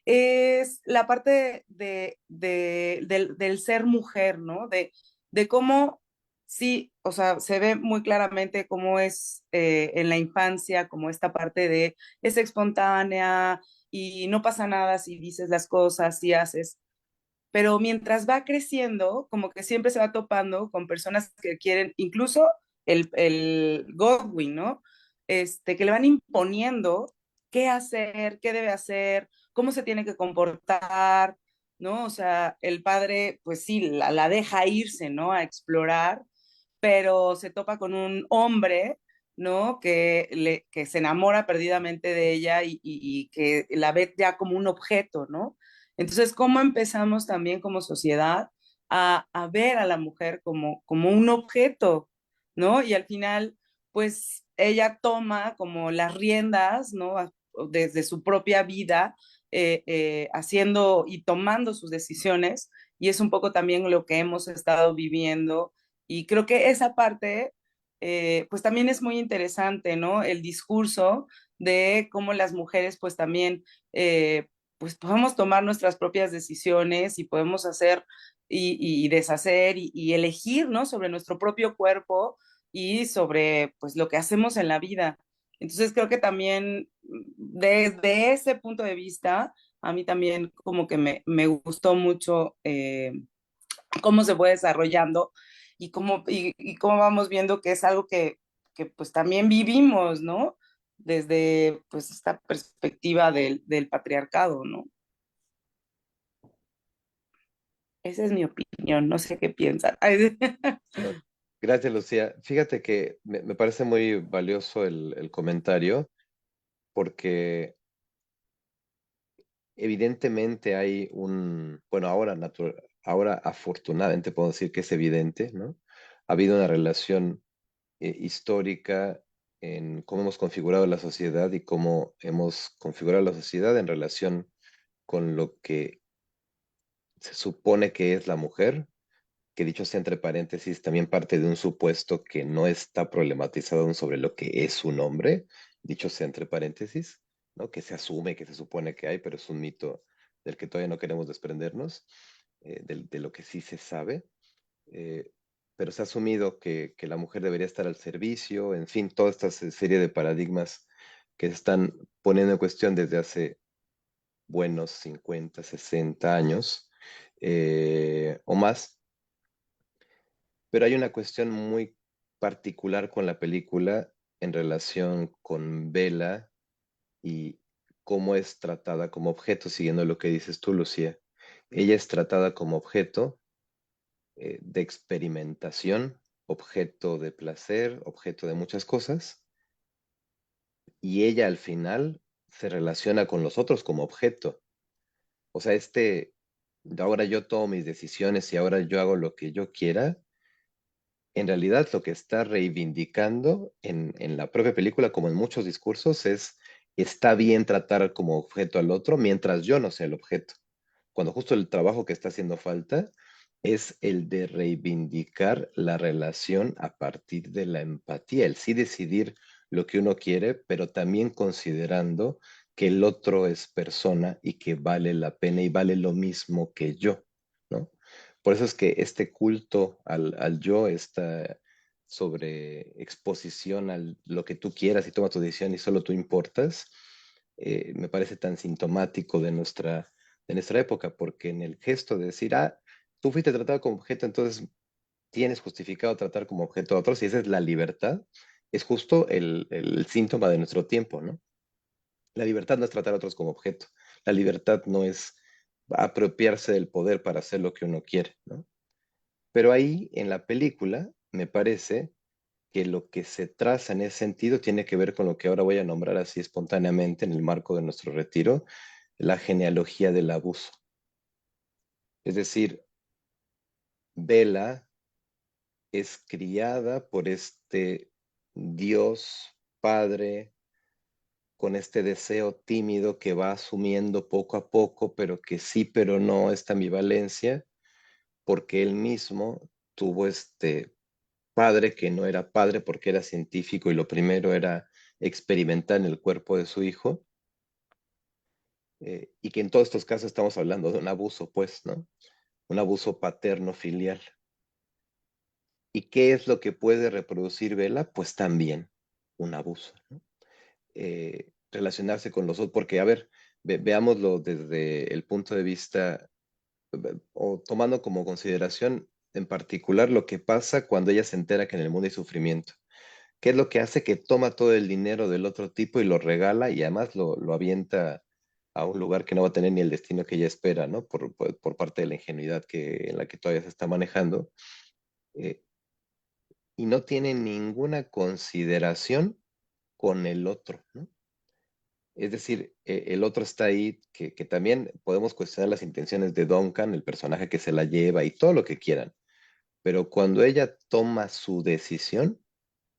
es la parte del ser mujer, ¿no? De cómo, sí, o sea, se ve muy claramente cómo es en la infancia, como esta parte de es espontánea y no pasa nada si dices las cosas, si haces, pero mientras va creciendo, como que siempre se va topando con personas que quieren, incluso el Godwin, ¿no? Que le van imponiendo qué hacer, qué debe hacer, cómo se tiene que comportar, ¿no? O sea, el padre, pues sí, la deja irse, ¿no? A explorar, pero se topa con un hombre, ¿no? Que se enamora perdidamente de ella y que la ve ya como un objeto, ¿no? Entonces, ¿cómo empezamos también como sociedad a ver a la mujer como un objeto, ¿no? Y al final, pues ella toma como las riendas, ¿no? Desde su propia vida, haciendo y tomando sus decisiones, y es un poco también lo que hemos estado viviendo, y creo que esa parte, pues también es muy interesante, ¿no? El discurso de cómo las mujeres, pues también, pues podemos tomar nuestras propias decisiones y podemos hacer y deshacer y elegir, ¿no? Sobre nuestro propio cuerpo y sobre, pues, lo que hacemos en la vida. Entonces creo que también desde ese punto de vista, a mí también como que me gustó mucho cómo se fue desarrollando y cómo vamos viendo que es algo que pues también vivimos, ¿no? Desde pues esta perspectiva del patriarcado, ¿no? Esa es mi opinión, no sé qué piensan. No, gracias, Lucía. Fíjate que me parece muy valioso el comentario porque evidentemente hay bueno, ahora afortunadamente puedo decir que es evidente, ¿no? Ha habido una relación histórica en cómo hemos configurado la sociedad y cómo hemos configurado la sociedad en relación con lo que se supone que es la mujer, que dicho sea entre paréntesis, también parte de un supuesto que no está problematizado aún sobre lo que es un hombre, dicho sea entre paréntesis, ¿no? Que se asume, que se supone que hay, pero es un mito del que todavía no queremos desprendernos, de lo que sí se sabe. eh, pero se ha asumido que la mujer debería estar al servicio, en fin, toda esta serie de paradigmas que se están poniendo en cuestión desde hace buenos 50, 60 años o más. Pero hay una cuestión muy particular con la película en relación con Bella y cómo es tratada como objeto, siguiendo lo que dices tú, Lucía. Ella es tratada como objeto de experimentación, objeto de placer, objeto de muchas cosas, y ella al final se relaciona con los otros como objeto. O sea, ahora yo tomo mis decisiones y ahora yo hago lo que yo quiera, en realidad lo que está reivindicando en la propia película, como en muchos discursos, está bien tratar como objeto al otro mientras yo no sea el objeto. Cuando justo el trabajo que está haciendo falta es el de reivindicar la relación a partir de la empatía, el sí decidir lo que uno quiere, pero también considerando que el otro es persona y que vale la pena y vale lo mismo que yo, ¿no? Por eso es que este culto al yo, esta sobre exposición a lo que tú quieras y toma tu decisión y solo tú importas, me parece tan sintomático de nuestra época, porque en el gesto de decir, ah, tú fuiste tratado como objeto, entonces tienes justificado tratar como objeto a otros, y esa es la libertad, es justo el síntoma de nuestro tiempo, ¿no? La libertad no es tratar a otros como objeto, la libertad no es apropiarse del poder para hacer lo que uno quiere, ¿no? Pero ahí en la película me parece que lo que se traza en ese sentido tiene que ver con lo que ahora voy a nombrar así espontáneamente en el marco de nuestro retiro, la genealogía del abuso. Es decir, Bella es criada por este Dios Padre con este deseo tímido que va asumiendo poco a poco, pero que sí, pero no, esta ambivalencia, porque él mismo tuvo este padre que no era padre porque era científico y lo primero era experimentar en el cuerpo de su hijo, y que en todos estos casos estamos hablando de un abuso, pues, ¿no? Un abuso paterno filial. ¿Y qué es lo que puede reproducir Vela? Pues también un abuso, ¿no? Relacionarse con los otros, porque, a ver, veámoslo desde el punto de vista, o tomando como consideración en particular lo que pasa cuando ella se entera que en el mundo hay sufrimiento. ¿Qué es lo que hace? Que toma todo el dinero del otro tipo y lo regala y además lo avienta a un lugar que no va a tener ni el destino que ella espera, ¿no? Por parte de la ingenuidad en la que todavía se está manejando. eh, y no tiene ninguna consideración con el otro, ¿no? Es decir, el otro está ahí, que también podemos cuestionar las intenciones de Duncan, el personaje que se la lleva y todo lo que quieran, pero cuando ella toma su decisión,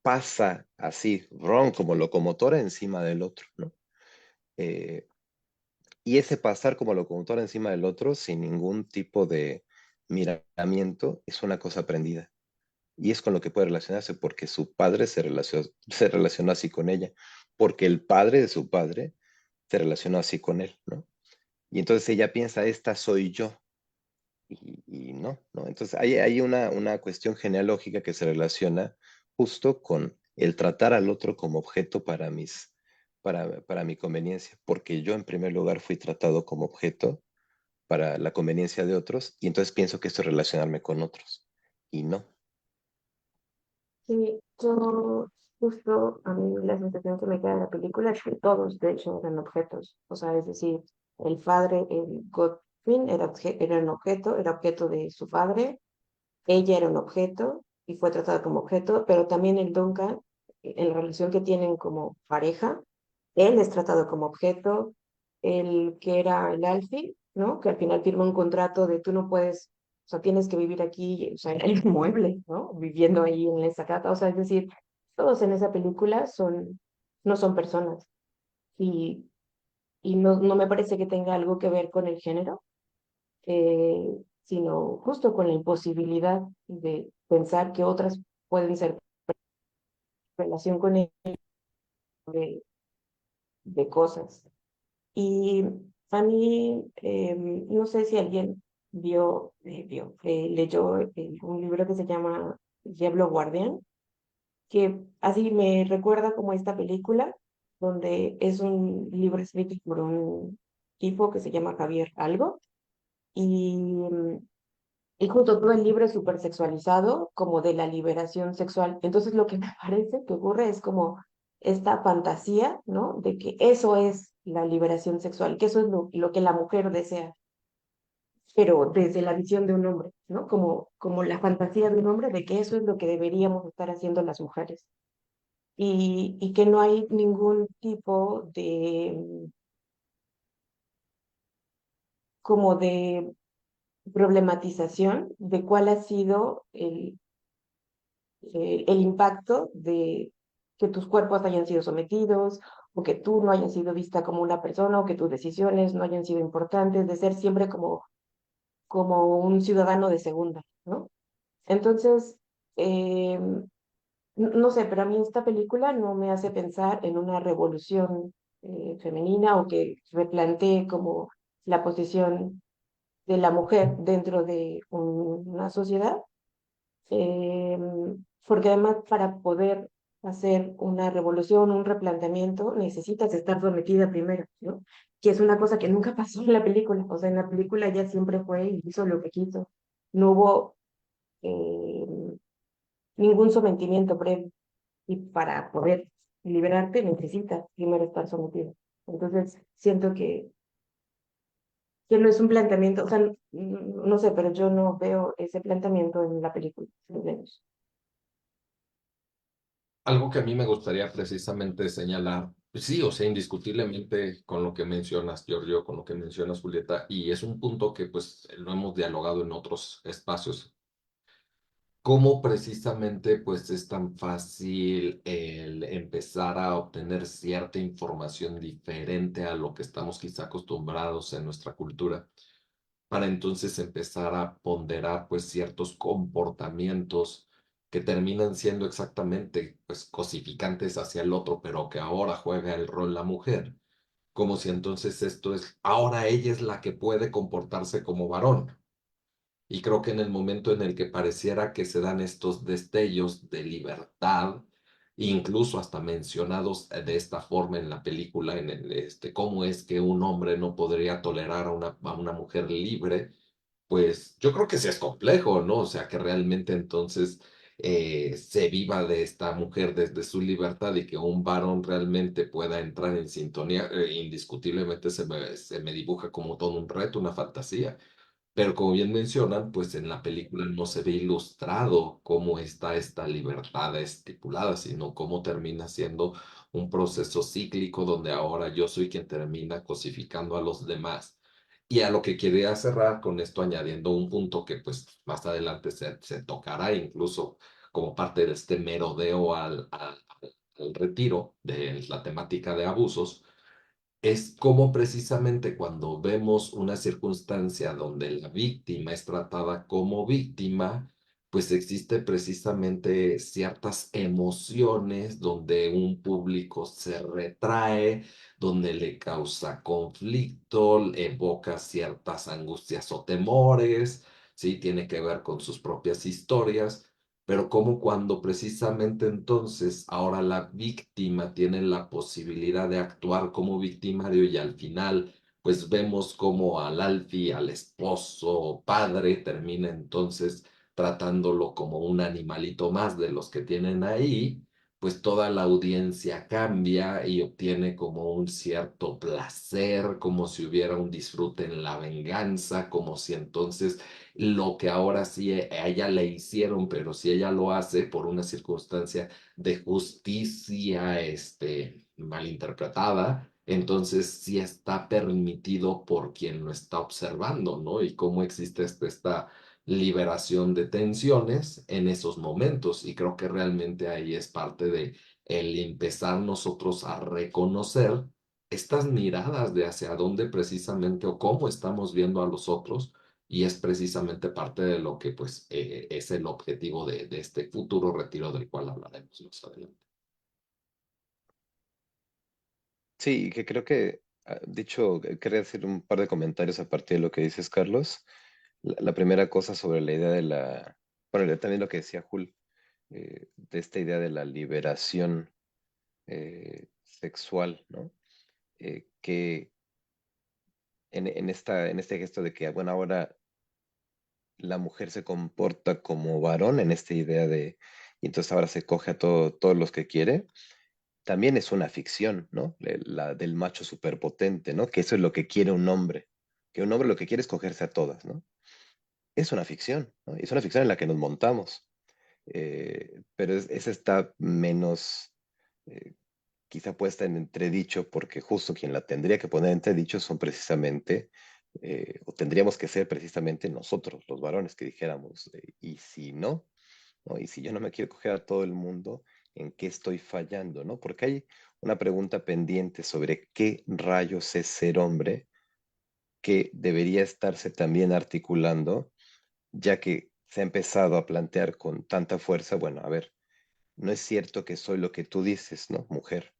pasa así, wrong, como locomotora encima del otro, ¿no? Eh, y ese pasar como locomotora encima del otro, sin ningún tipo de miramiento, es una cosa aprendida. Y es con lo que puede relacionarse, porque su padre se relacionó así con ella, porque el padre de su padre se relacionó así con él, ¿no? Y entonces ella piensa, esta soy yo, y no, ¿no? Entonces hay una cuestión genealógica que se relaciona justo con el tratar al otro como objeto para mi conveniencia, porque yo en primer lugar fui tratado como objeto para la conveniencia de otros, y entonces pienso que esto es relacionarme con otros, y no. Sí, yo justo a mí la sensación que me queda de la película es que todos, de hecho, eran objetos. O sea, es decir, el padre, el Godwin, era objeto de su padre, ella era un objeto y fue tratada como objeto, pero también el Duncan, en la relación que tienen como pareja, él es tratado como objeto, el que era el Alfie, ¿no? Que al final firma un contrato de tú no puedes, o sea, tienes que vivir aquí, o sea, hay un mueble, ¿no? Viviendo ahí en esa casa, o sea, es decir, todos en esa película no son personas y, y no me parece que tenga algo que ver con el género, sino justo con la imposibilidad de pensar que otras pueden ser relación con él de, de cosas. Y a mí, no sé si alguien leyó un libro que se llama Diablo Guardián, que así me recuerda como esta película, donde es un libro escrito por un tipo que se llama Javier Algo, y, y justo todo el libro es súper sexualizado, como de la liberación sexual. Entonces lo que me parece que ocurre es como esta fantasía, ¿no? De que eso es la liberación sexual, que eso es lo que la mujer desea, pero desde la visión de un hombre, ¿no? Como la fantasía de un hombre de que eso es lo que deberíamos estar haciendo las mujeres. Y que no hay ningún tipo de, como de problematización de cuál ha sido el impacto de que tus cuerpos hayan sido sometidos o que tú no hayas sido vista como una persona o que tus decisiones no hayan sido importantes, de ser siempre como un ciudadano de segunda, ¿no? Entonces, no sé, pero a mí esta película no me hace pensar en una revolución femenina o que replantee como la posición de la mujer dentro de una sociedad, eh, porque además para poder hacer una revolución, un replanteamiento, necesitas estar sometida primero, ¿no? Que es una cosa que nunca pasó en la película, o sea, en la película ella siempre fue y hizo lo que quiso, no hubo eh, ningún sometimiento previo, y para poder liberarte necesitas primero estar sometido. Entonces, siento que no es un planteamiento, o sea, no sé, pero yo no veo ese planteamiento en la película, al menos. Algo que a mí me gustaría precisamente señalar, pues sí, o sea, indiscutiblemente con lo que mencionas, Giorgio, con lo que mencionas, Julieta, y es un punto que pues lo hemos dialogado en otros espacios, cómo precisamente pues es tan fácil el empezar a obtener cierta información diferente a lo que estamos quizá acostumbrados en nuestra cultura, para entonces empezar a ponderar pues ciertos comportamientos que terminan siendo exactamente pues cosificantes hacia el otro, pero que ahora juega el rol la mujer, como si entonces esto es, ahora ella es la que puede comportarse como varón. Y creo que en el momento en el que pareciera que se dan estos destellos de libertad, incluso hasta mencionados de esta forma en la película, en el, cómo es que un hombre no podría tolerar a una mujer libre, pues yo creo que sí es complejo, ¿no? O sea, que realmente entonces se viva de esta mujer desde su libertad y que un varón realmente pueda entrar en sintonía, indiscutiblemente se me dibuja como todo un reto, una fantasía. Pero como bien mencionan, pues en la película no se ve ilustrado cómo está esta libertad estipulada, sino cómo termina siendo un proceso cíclico donde ahora yo soy quien termina cosificando a los demás. Y a lo que quería cerrar con esto añadiendo un punto que pues más adelante se tocará incluso como parte de este merodeo al retiro de la temática de abusos es como precisamente cuando vemos una circunstancia donde la víctima es tratada como víctima, pues existe precisamente ciertas emociones donde un público se retrae, donde le causa conflicto, evoca ciertas angustias o temores, ¿sí? Tiene que ver con sus propias historias. Pero como cuando precisamente entonces ahora la víctima tiene la posibilidad de actuar como victimario y al final pues vemos como al Alfie, al esposo, padre, termina entonces tratándolo como un animalito más de los que tienen ahí, pues toda la audiencia cambia y obtiene como un cierto placer, como si hubiera un disfrute en la venganza, como si entonces lo que ahora sí a ella le hicieron, pero si ella lo hace por una circunstancia de justicia, malinterpretada, entonces sí está permitido por quien lo está observando, ¿no? Y cómo existe esta liberación de tensiones en esos momentos. Y creo que realmente ahí es parte de el empezar nosotros a reconocer estas miradas de hacia dónde precisamente o cómo estamos viendo a los otros y es precisamente parte de lo que pues es el objetivo de este futuro retiro del cual hablaremos más adelante. Sí, que creo que, dicho, quería hacer un par de comentarios a partir de lo que dices, Carlos. La primera cosa sobre la idea de la, bueno, también lo que decía Jul, de esta idea de la liberación sexual, ¿no? Que en este gesto de que, bueno, ahora la mujer se comporta como varón, en esta idea de, y entonces ahora se coge a todos los que quiere, también es una ficción, ¿no? La del macho superpotente, ¿no? Que eso es lo que quiere un hombre, que un hombre lo que quiere es cogerse a todas, ¿no? Es una ficción, ¿no? Es una ficción en la que nos montamos, pero esa está menos, eh, quizá puesta en entredicho, porque justo quien la tendría que poner en entredicho son precisamente, o tendríamos que ser precisamente nosotros, los varones, que dijéramos, ¿y si no? ¿No? Y si yo no me quiero coger a todo el mundo, ¿en qué estoy fallando? ¿No? Porque hay una pregunta pendiente sobre qué rayos es ser hombre que debería estarse también articulando, ya que se ha empezado a plantear con tanta fuerza, bueno, a ver, no es cierto que soy lo que tú dices, ¿no? Mujer.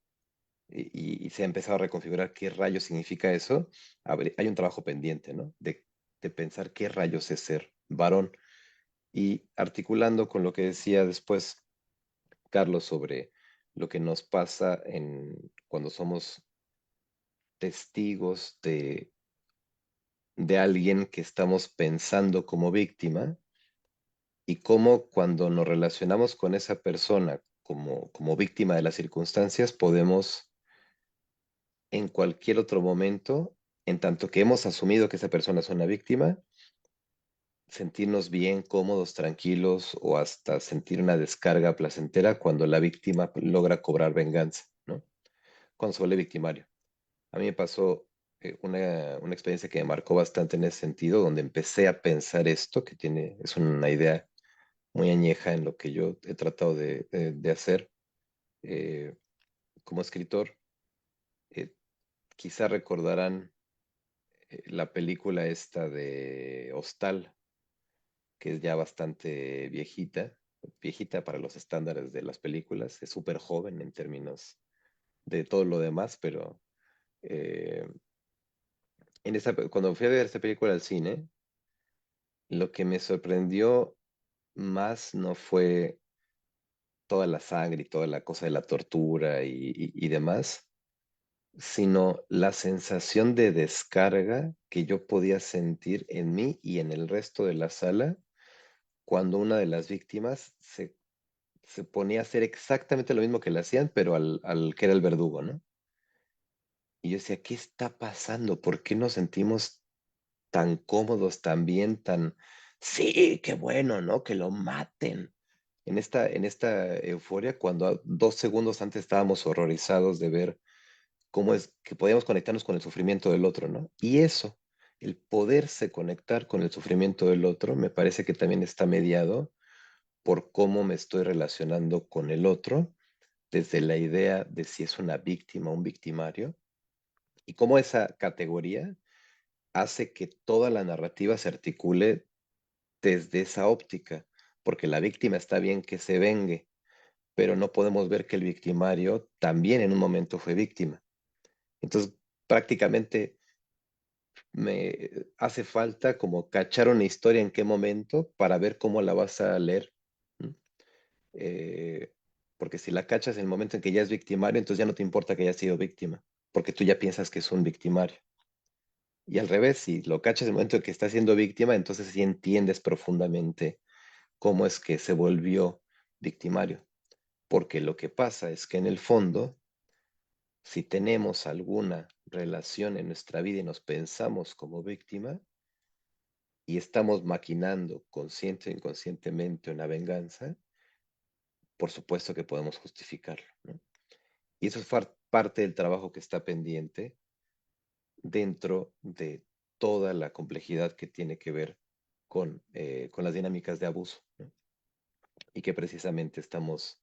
y se ha empezado a reconfigurar qué rayos significa eso, hay un trabajo pendiente, ¿no? De pensar qué rayos es ser varón. Y articulando con lo que decía después Carlos sobre lo que nos pasa cuando somos testigos de alguien que estamos pensando como víctima y cómo cuando nos relacionamos con esa persona como víctima de las circunstancias podemos en cualquier otro momento, en tanto que hemos asumido que esa persona es una víctima, sentirnos bien, cómodos, tranquilos o hasta sentir una descarga placentera cuando la víctima logra cobrar venganza, ¿no? Cuando se vuelve victimario. A mí me pasó una experiencia que me marcó bastante en ese sentido, donde empecé a pensar esto, es una idea muy añeja en lo que yo he tratado de hacer eh, como escritor. Eh, Quizá recordarán la película esta de Hostal, que es ya bastante viejita, viejita para los estándares de las películas, es súper joven en términos de todo lo demás, pero eh, cuando fui a ver esta película al cine, lo que me sorprendió más no fue toda la sangre y toda la cosa de la tortura y demás, sino la sensación de descarga que yo podía sentir en mí y en el resto de la sala cuando una de las víctimas se ponía a hacer exactamente lo mismo que le hacían, pero al que era el verdugo, ¿no? Y yo decía, ¿qué está pasando? ¿Por qué nos sentimos tan cómodos, tan bien, sí, qué bueno, ¿no? Que lo maten. En esta euforia, cuando 2 segundos antes estábamos horrorizados de ver cómo es que podíamos conectarnos con el sufrimiento del otro, ¿no? Y eso, el poderse conectar con el sufrimiento del otro, me parece que también está mediado por cómo me estoy relacionando con el otro, desde la idea de si es una víctima o un victimario, y cómo esa categoría hace que toda la narrativa se articule desde esa óptica, porque la víctima está bien que se vengue, pero no podemos ver que el victimario también en un momento fue víctima. Entonces, prácticamente me hace falta como cachar una historia en qué momento para ver cómo la vas a leer. ¿No? Eh, Porque si la cachas en el momento en que ya es victimario, entonces ya no te importa que haya sido víctima, porque tú ya piensas que es un victimario. Y al revés, si lo cachas en el momento en que está siendo víctima, entonces sí entiendes profundamente cómo es que se volvió victimario. Porque lo que pasa es que en el fondo, si tenemos alguna relación en nuestra vida y nos pensamos como víctima y estamos maquinando consciente o inconscientemente una venganza, por supuesto que podemos justificarlo, ¿no? Y eso es parte del trabajo que está pendiente dentro de toda la complejidad que tiene que ver con las dinámicas de abuso, ¿no? Y que precisamente estamos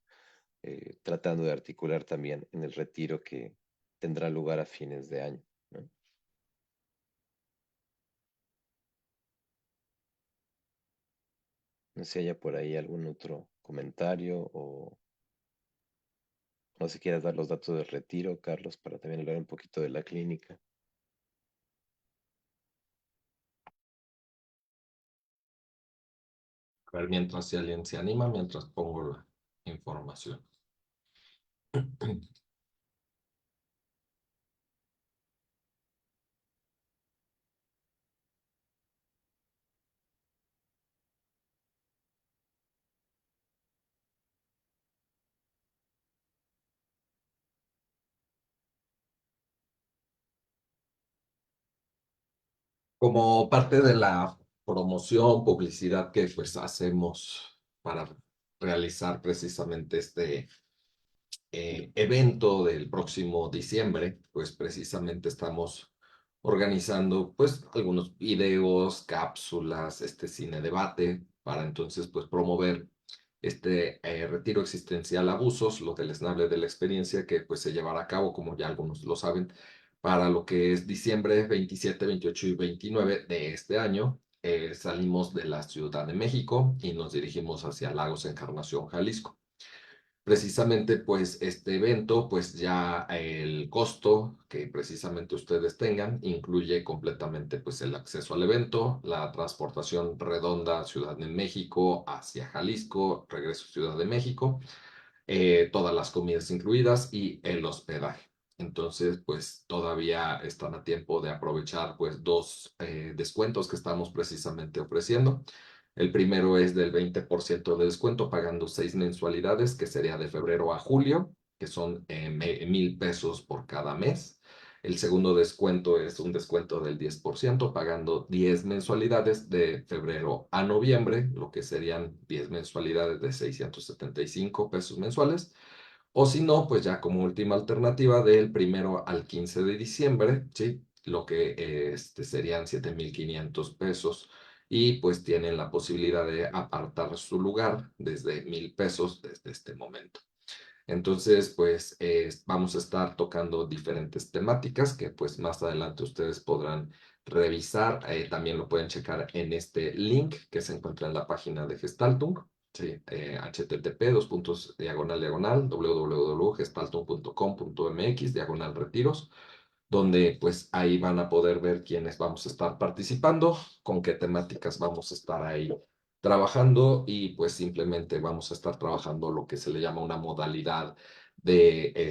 tratando de articular también en el retiro que tendrá lugar a fines de año, ¿no? No sé si haya por ahí algún otro comentario o no sé si quieras dar los datos del retiro, Carlos, para también hablar un poquito de la clínica. A ver, mientras si alguien se anima, mientras pongo la información. Como parte de la promoción, publicidad que pues hacemos para realizar precisamente este evento del próximo diciembre, pues precisamente estamos organizando pues algunos videos, cápsulas, este cine debate, para entonces pues promover este retiro existencial abusos, lo deleznable de la experiencia que pues se llevará a cabo, como ya algunos lo saben, para lo que es diciembre 27, 28 y 29 de este año. Salimos de la Ciudad de México y nos dirigimos hacia Lagos Encarnación, Jalisco. Precisamente, pues, este evento, pues ya el costo que precisamente ustedes tengan incluye completamente, pues, el acceso al evento, la transportación redonda a Ciudad de México hacia Jalisco, regreso a Ciudad de México, todas las comidas incluidas y el hospedaje. Entonces, pues todavía están a tiempo de aprovechar pues dos descuentos que estamos precisamente ofreciendo. El primero es del 20% de descuento pagando 6 mensualidades, que sería de febrero a julio, que son 1,000 pesos por cada mes. El segundo descuento es un descuento del 10% pagando 10 mensualidades de febrero a noviembre, lo que serían 10 mensualidades de 675 pesos mensuales. O si no, pues ya como última alternativa del 1 al 15 de diciembre, ¿sí? Lo que serían 7,500 pesos. Y pues tienen la posibilidad de apartar su lugar desde 1,000 pesos desde este momento. Entonces, pues vamos a estar tocando diferentes temáticas que pues más adelante ustedes podrán revisar. También lo pueden checar en este link que se encuentra en la página de Gestaltung. Sí, http://diagonal www.gestaltung.com.mx/retiros, donde pues ahí van a poder ver quiénes vamos a estar participando, con qué temáticas vamos a estar ahí trabajando y pues simplemente vamos a estar trabajando lo que se le llama una modalidad de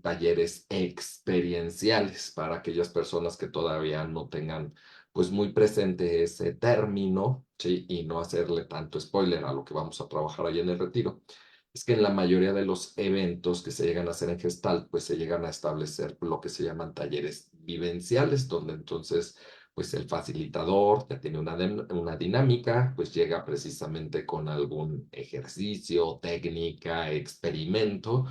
talleres experienciales para aquellas personas que todavía no tengan pues muy presente ese término, ¿sí? Y no hacerle tanto spoiler a lo que vamos a trabajar ahí en el retiro. Es que en la mayoría de los eventos que se llegan a hacer en Gestalt, pues se llegan a establecer lo que se llaman talleres vivenciales, donde entonces pues el facilitador ya tiene una dinámica, pues llega precisamente con algún ejercicio, técnica, experimento,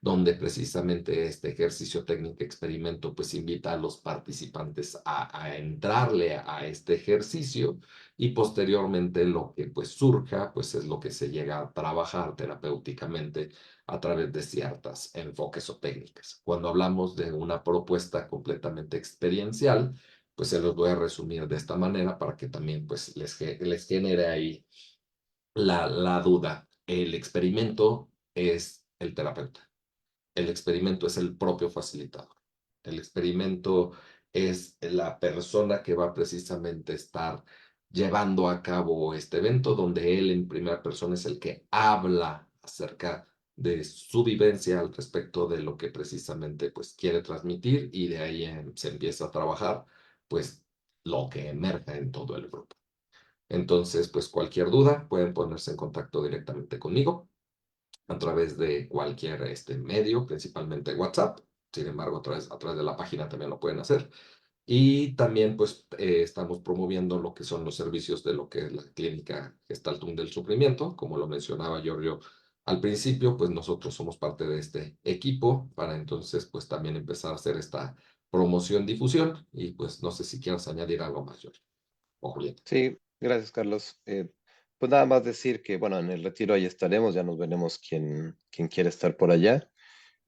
donde precisamente este ejercicio, técnica, experimento, pues invita a los participantes a entrarle a este ejercicio y posteriormente lo que pues surja, pues es lo que se llega a trabajar terapéuticamente a través de ciertas enfoques o técnicas. Cuando hablamos de una propuesta completamente experiencial, pues se los voy a resumir de esta manera para que también pues les genere ahí la duda. El experimento es el terapeuta. El experimento es el propio facilitador. El experimento es la persona que va precisamente a estar llevando a cabo este evento, donde él en primera persona es el que habla acerca de su vivencia al respecto de lo que precisamente pues quiere transmitir y de ahí se empieza a trabajar pues lo que emerge en todo el grupo. Entonces, pues cualquier duda pueden ponerse en contacto directamente conmigo a través de cualquier medio, principalmente WhatsApp. Sin embargo, a través de la página también lo pueden hacer. Y también, pues, estamos promoviendo lo que son los servicios de lo que es la clínica Gestaltung del Sufrimiento. Como lo mencionaba Giorgio al principio, pues nosotros somos parte de este equipo para entonces, pues, también empezar a hacer esta promoción, difusión. Y pues, no sé si quieras añadir algo más, Giorgio o Julieta. Sí, gracias, Carlos. Pues nada más decir que, bueno, en el retiro ahí estaremos, ya nos veremos quien quiere estar por allá.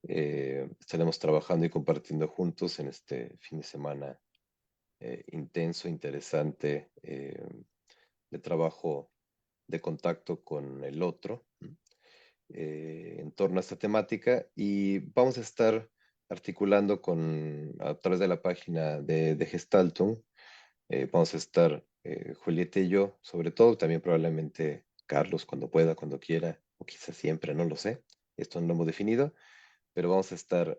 Estaremos trabajando y compartiendo juntos en este fin de semana intenso, interesante, de trabajo, de contacto con el otro, ¿m? En torno a esta temática y vamos a estar articulando a través de la página de Gestaltung. Vamos a estar Julieta y yo, sobre todo, también probablemente Carlos cuando pueda, cuando quiera, o quizás siempre, no lo sé. Esto no lo hemos definido, pero vamos a estar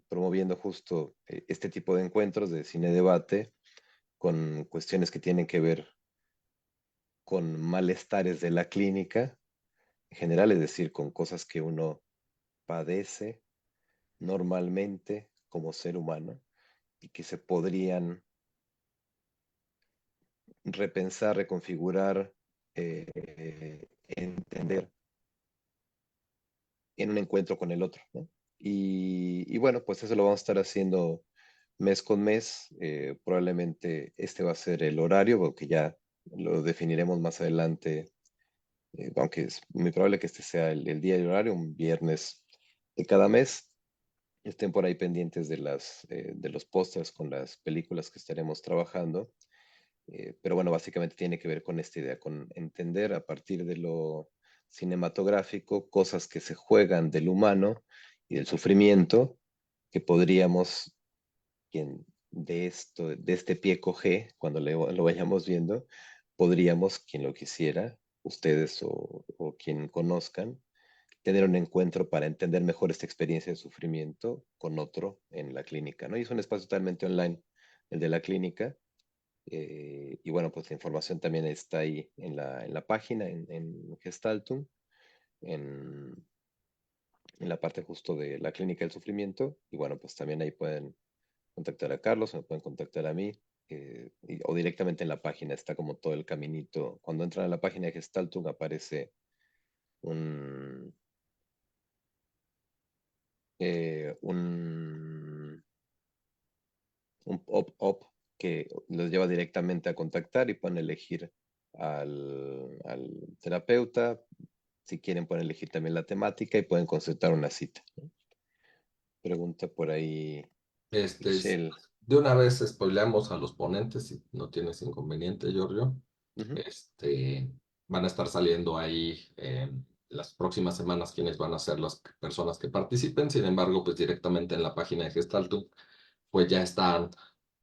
promoviendo justo este tipo de encuentros de cine debate con cuestiones que tienen que ver con malestares de la clínica en general, es decir, con cosas que uno padece normalmente como ser humano y que se podrían repensar, reconfigurar, entender en un encuentro con el otro, ¿no? Y bueno, pues eso lo vamos a estar haciendo mes con mes. Probablemente este va a ser el horario, porque ya lo definiremos más adelante, aunque es muy probable que este sea el día y el horario, un viernes de cada mes. Estén por ahí pendientes de los pósters con las películas que estaremos trabajando. Pero bueno, básicamente tiene que ver con esta idea, con entender a partir cinematográfico, cosas que se juegan del humano y del sufrimiento, que podríamos, de esto, de este pie coge, cuando lo vayamos viendo, podríamos, quien lo quisiera, ustedes o quien conozcan, tener un encuentro para entender mejor esta experiencia de sufrimiento con otro en la clínica, ¿no? Y es un espacio totalmente online, el de la clínica. Y bueno, pues la información también está ahí en la página, en Gestaltum, en, en la parte justo de la clínica del sufrimiento. Y bueno, pues también ahí pueden contactar a Carlos, me pueden contactar a mí, o directamente en la página está como todo el caminito. Cuando entran a la página de Gestaltung aparece un, un pop-up que los lleva directamente a contactar y pueden elegir al terapeuta. Si quieren pueden elegir también la temática y pueden concertar una cita, ¿no? Pregunta por ahí Michelle. De una vez spoileamos a los ponentes, si no tienes inconveniente, Giorgio. Ujú. Van a estar saliendo ahí las próximas semanas quienes van a ser las personas que participen. Sin embargo, pues directamente en la página de Gestaltum, pues ya están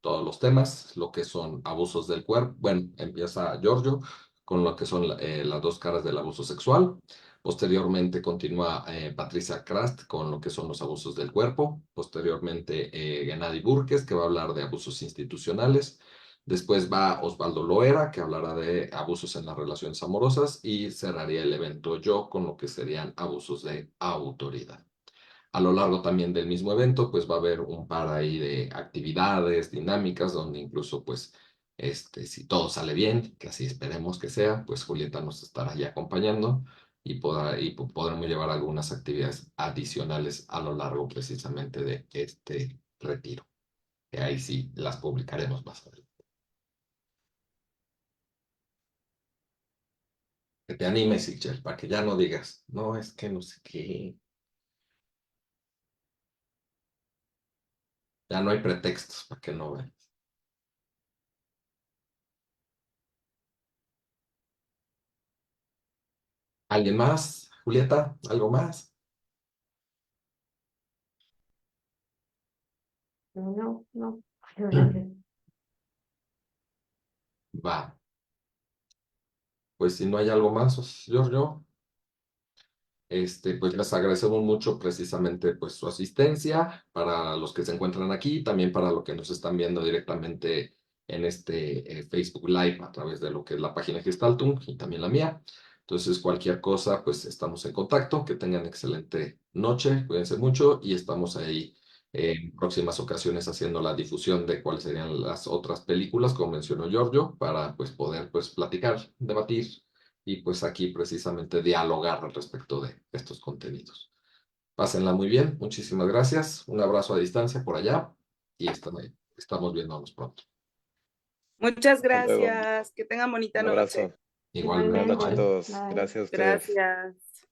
todos los temas, lo que son abusos del cuerpo. Bueno, empieza Giorgio con lo que son las dos caras del abuso sexual. Posteriormente continúa Patricia Krast con lo que son los abusos del cuerpo. Posteriormente Gennady Burkes, que va a hablar de abusos institucionales. Después va Osvaldo Loera, que hablará de abusos en las relaciones amorosas. Y cerraría el evento yo con lo que serían abusos de autoridad. A lo largo también del mismo evento, pues va a haber un par ahí de actividades, dinámicas, donde incluso, pues, si todo sale bien, que así esperemos que sea, pues Julieta nos estará ahí acompañando y podremos llevar algunas actividades adicionales a lo largo precisamente de este retiro, que ahí sí las publicaremos más adelante. Que te animes, Ixchel, para que ya no digas, no, es que no sé qué. Ya no hay pretextos para que no veas. ¿Alguien más? Julieta, ¿algo más? No, no, gracias. Va. Pues si no hay algo más, Giorgio, pues les agradecemos mucho precisamente pues su asistencia para los que se encuentran aquí, también para los que nos están viendo directamente en este Facebook Live a través de lo que es la página Gestaltum y también la mía. Entonces, cualquier cosa, pues estamos en contacto. Que tengan excelente noche, cuídense mucho y estamos ahí en próximas ocasiones haciendo la difusión de cuáles serían las otras películas, como mencionó Giorgio, para pues poder pues platicar, debatir y pues aquí precisamente dialogar al respecto de estos contenidos. Pásenla muy bien, muchísimas gracias, un abrazo a distancia por allá y estamos viéndonos pronto. Muchas Hasta luego. gracias. Que tengan bonita Un abrazo. noche. Igualmente, Buenas noches a Igualmente. bye. todos. Bye. Gracias a ustedes. Gracias.